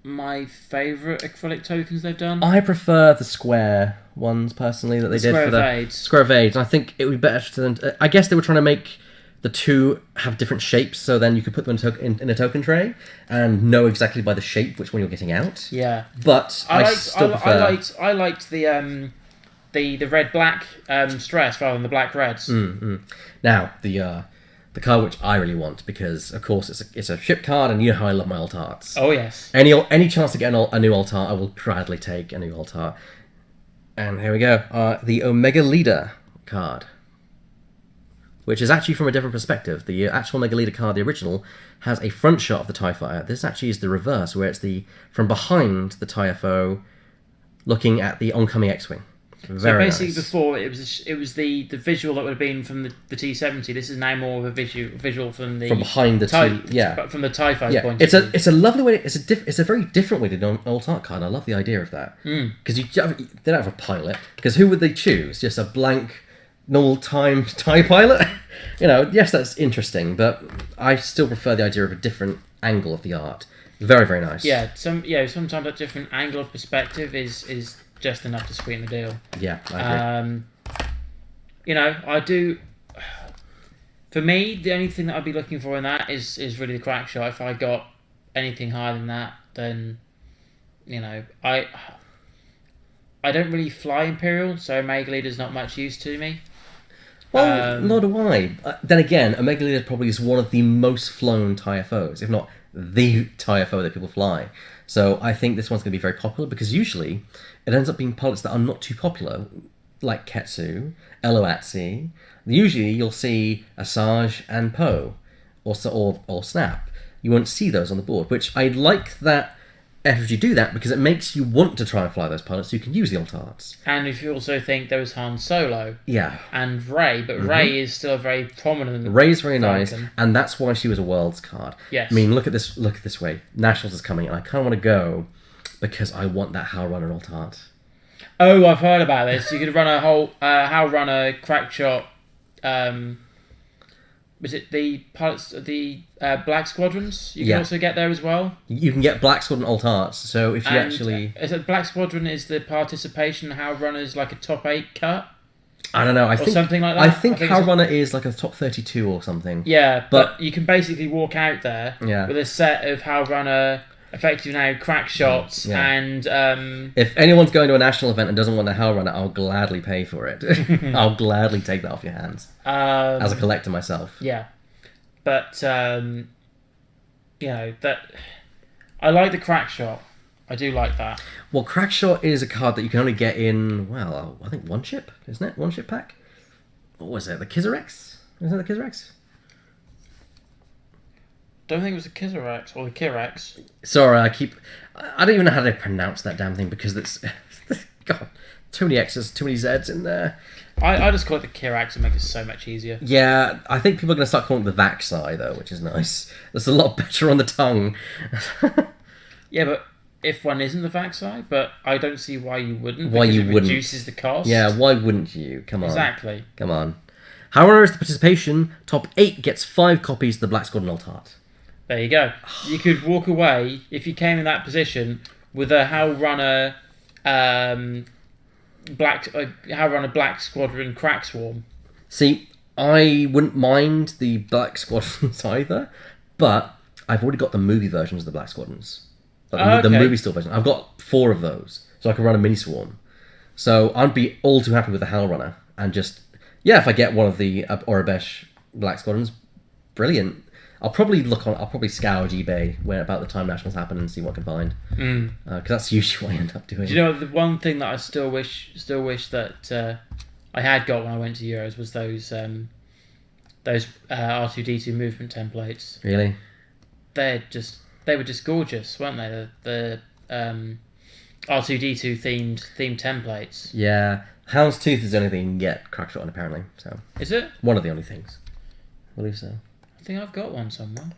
my favourite acrylic tokens they've done. I prefer the square ones personally that they did for the Square of Aids. I think it would be better than. I guess they were trying to make the two have different shapes, so then you could put them in a token tray and know exactly by the shape which one you're getting out. Yeah, but I liked the red black stress rather than the black reds. Now the card which I really want, because of course it's a ship card, and you know how I love my alt arts. Oh yes. Any chance to get a new alt art, I will gladly take a new alt art. And here we go, the Omega Leader card, which is actually from a different perspective. The actual Omega Leader card, the original, has a front shot of the TIE Fighter. This actually is the reverse, where it's from behind the TIE FO, looking at the oncoming X-Wing. Very basically, nice. Before it was the visual that would have been from the T-70. This is now more of a visual from behind the TIE, yeah, from the TIE Fighter point. It's a lovely way. It's a very different way to do an alt art card. I love the idea of that, because they don't have a pilot. Because who would they choose? Just a blank, normal TIE pilot? Yes, that's interesting, but I still prefer the idea of a different angle of the art. Very, very nice. Yeah, sometimes that different angle of perspective is just enough to sweeten the deal. Yeah, I agree. I do. For me, the only thing that I'd be looking for in that is really the crack shot. If I got anything higher than that, then I don't really fly Imperial, so Omega Leader's not much use to me. Well, nor do I. Then again, Omega Leader probably is one of the most flown TIE FOs, if not the TIE FO that people fly. So I think this one's going to be very popular, because usually it ends up being pilots that are not too popular, like Ketsu, Eloatsi. Usually you'll see Asajj and Poe, or Snap. You won't see those on the board, which I like that FFG do that, because it makes you want to try and fly those pilots so you can use the alt arts. And if you also think there was Han Solo, yeah, and Rey, but Rey is still very prominent. Rey is very nice, and that's why she was a Worlds card. Yes. I mean, look at this way. Nationals is coming, and I kind of want to go because I want that HAL Runner alt art. Oh, I've heard about this. You could run a whole HAL Runner crack shot. Was it the pilots of the Black Squadrons? You can also get there as well. You can get Black Squadron alt arts. So if you actually... Is it Black Squadron is the participation, HAL Runner's like a top 8 cut? I don't know. I think something like that. I think HAL Runner is like a top 32 or something. Yeah, but you can basically walk out there with a set of HAL Runner... effective now crack shots and if anyone's going to a national event and doesn't want a HAL Runner, I'll gladly pay for it. I'll gladly take that off your hands as a collector myself. But that I like the crack shot. I do like that. Well, crack shot is a card that you can only get in, well, I think one ship, isn't it? One ship pack. What was it? The Kizarex? Isn't it the Kizarex? Don't think it was the Kizarex or the Kirex. Sorry, I don't even know how to pronounce that damn thing, because it's God, too many X's, too many Z's in there. I just call it the Kirex and make it so much easier. Yeah, I think people are going to start calling it the Vaxi though, which is nice. That's a lot better on the tongue. Yeah, but if one isn't the Vaxi, but I don't see why you wouldn't. Why you wouldn't? Reduces the cost. Yeah, why wouldn't you? Come on. Exactly. Come on. However, is the participation, top 8 gets 5 copies of the Black Squadron alt art. There you go. You could walk away, if you came in that position, with a HAL Runner Black Squadron Crack Swarm. See, I wouldn't mind the Black Squadrons either, but I've already got the movie versions of the Black Squadrons. Like the movie store version. I've got 4 of those, so I can run a mini swarm. So I'd be all too happy with the Hell Runner, and just if I get one of the Orabesh Black Squadrons, brilliant. I'll probably scour eBay when about the time Nationals happen and see what I can find. Because that's usually what I end up doing. Do you know the one thing that I still wish that I had got when I went to Euros was those R2D2 movement templates. Really? They were just gorgeous, weren't they? The R2D2 themed templates. Yeah, Houndstooth is the only thing you can get Crackshot on apparently. So is it one of the only things? I believe so. I think I've got one somewhere.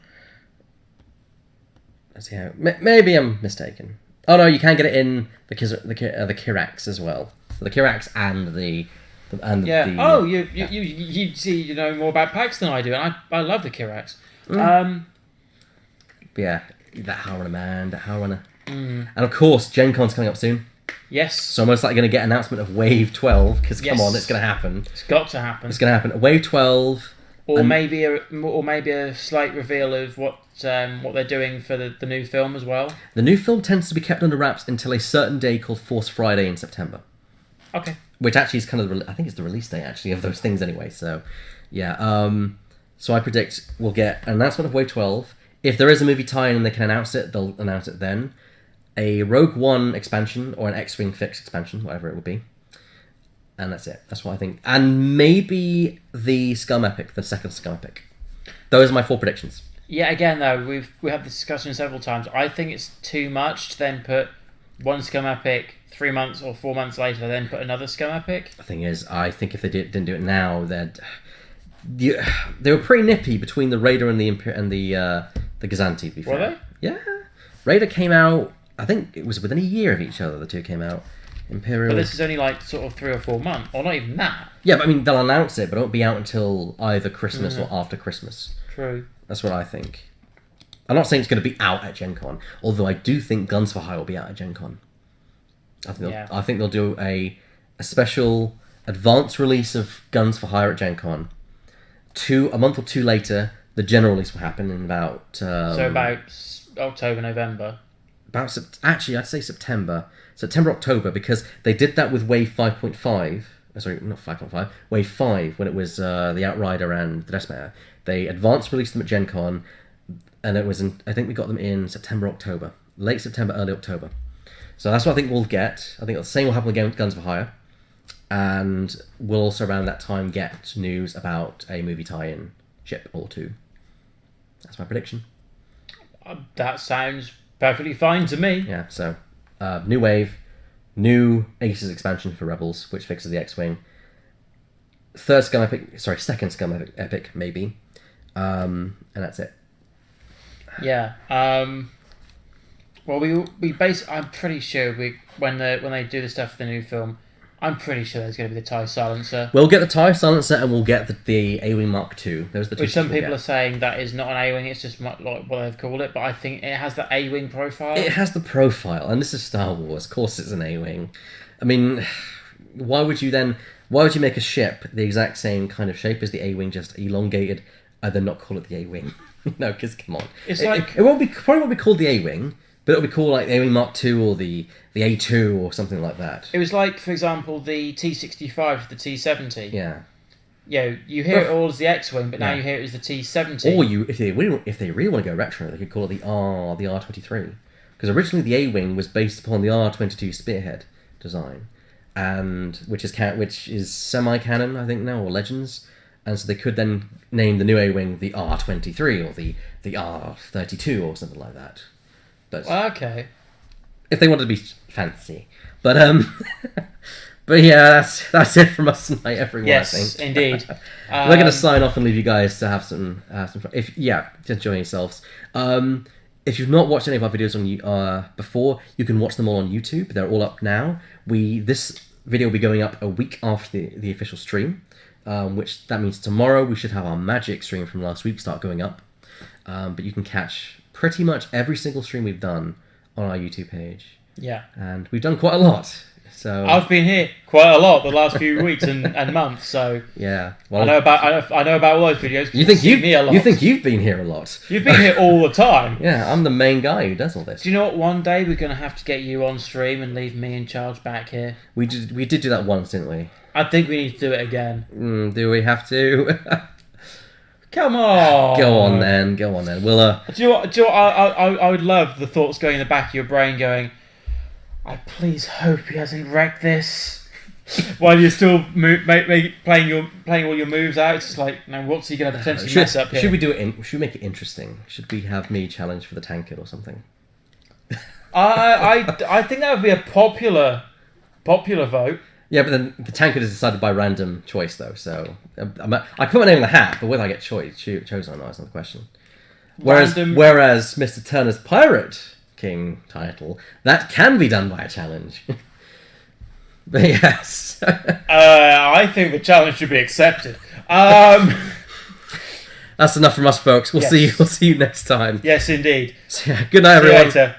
Let's see how. Maybe I'm mistaken. Oh no, you can get it in the Kirax as well. So the Kirax and the you see, you know more about packs than I do, and I love the Kirax. Yeah, that Howrunner, man, that Howrunner. And of course, Gen Con's coming up soon. Yes. So I'm most likely going to get an announcment of Wave 12, because come on, it's going to happen. It's got to happen. It's going to happen. Wave 12. Or maybe a slight reveal of what they're doing for the new film as well. The new film tends to be kept under wraps until a certain day called Force Friday in September. Okay. Which actually is kind of I think it's the release date actually of those things anyway. So, yeah. So I predict we'll get an announcement of Wave 12. If there is a movie tie-in and they can announce it, they'll announce it then. A Rogue One expansion or an X-Wing Fix expansion, whatever it would be. And that's it. That's what I think. And maybe the Scum Epic, the second Scum Epic. Those are my 4 predictions. Yeah, again, though, we had this discussion several times. I think it's too much to then put one Scum Epic 3 months or 4 months later, then put another Scum Epic. The thing is, I think if they didn't do it now, they were pretty nippy between the Raider and the Gazanti, to be fair. Were they? Yeah. Raider came out, I think it was within a year of each other, the two came out. Imperial. But this is only like sort of 3 or 4 months, or not even that. Yeah, but I mean, they'll announce it, but it won't be out until either Christmas or after Christmas. True. That's what I think. I'm not saying it's going to be out at Gen Con, although I do think Guns for Hire will be out at Gen Con. I think they'll do a special advance release of Guns for Hire at Gen Con. A month or 2 later, the general release will happen in about... about October, November. Actually, I'd say September, October, because they did that with Wave 5.5. Sorry, not 5.5. Wave 5, when it was the Outrider and the Decimator. They advanced released them at Gen Con, and it was I think we got them in September, October. Late September, early October. So that's what I think we'll get. I think the same will happen with Guns for Hire. And we'll also around that time get news about a movie tie-in ship or 2. That's my prediction. That sounds perfectly fine to me. Yeah, so new Wave, new Aces expansion for Rebels, which fixes the X-Wing. Second Scum Epic, maybe. And that's it. Yeah. Well, I'm pretty sure when they do the stuff for the new film, I'm pretty sure there's going to be the TIE Silencer. We'll get the TIE Silencer and we'll get the A-Wing Mark II. Those are the two. Which some people are saying that is not an A-Wing, it's just like what they've called it, but I think it has the A-Wing profile. It has the profile, and this is Star Wars. Of course it's an A-Wing. I mean, why would you make a ship the exact same kind of shape as the A-Wing, just elongated, and then not call it the A-Wing? No, because come on. It's it probably won't be called the A-Wing, but it'll be called like the A-Wing Mark II or the A2 or something like that. It was like, for example, the T-65 to the T-70. Yeah. You hear it all as the X-Wing, but now you hear it as the T-70. Or if they really want to go retro, they could call it the R23. Because originally the A-Wing was based upon the R22 Spearhead design, and which is semi-canon, I think now, or Legends. And so they could then name the new A-Wing the R23 or the R32 or something like that. But okay. If they wanted to be fancy. But but yeah, that's it from us tonight, everyone. Yes, I think. Indeed. We're going to sign off and leave you guys to have some fun. Just enjoy yourselves. If you've not watched any of our videos on before, you can watch them all on YouTube. They're all up now. This video will be going up a week after the official stream, which that means tomorrow we should have our Magic stream from last week start going up. But you can catch pretty much every single stream we've done on our YouTube page. Yeah. And we've done quite a lot. So I've been here quite a lot the last few weeks and months. So yeah, well, I know about all those videos. You think see me a lot. You think you've been here a lot? You've been here all the time. Yeah, I'm the main guy who does all this. Do you know what? One day we're going to have to get you on stream and leave me in charge back here. We did do that once, didn't we? I think we need to do it again. Do we have to? Come on. Go on then. We'll. Do you know what? I would love the thoughts going in the back of your brain, going, I please hope he hasn't wrecked this. While you're still playing all your moves out, it's just like, now what's he going to potentially mess up here? Should we do it? Should we make it interesting? Should we have me challenge for the tankard or something? I think that would be a popular vote. Yeah, but then the tankard is decided by random choice, though. So I put my name in the hat, but whether I get chosen or not is another question. Whereas Mr. Turner's Pirate King title, that can be done by a challenge. But yes, I think the challenge should be accepted. That's enough from us, folks. We'll see you next time. Yes, indeed. So, yeah, good night, everyone. See you later.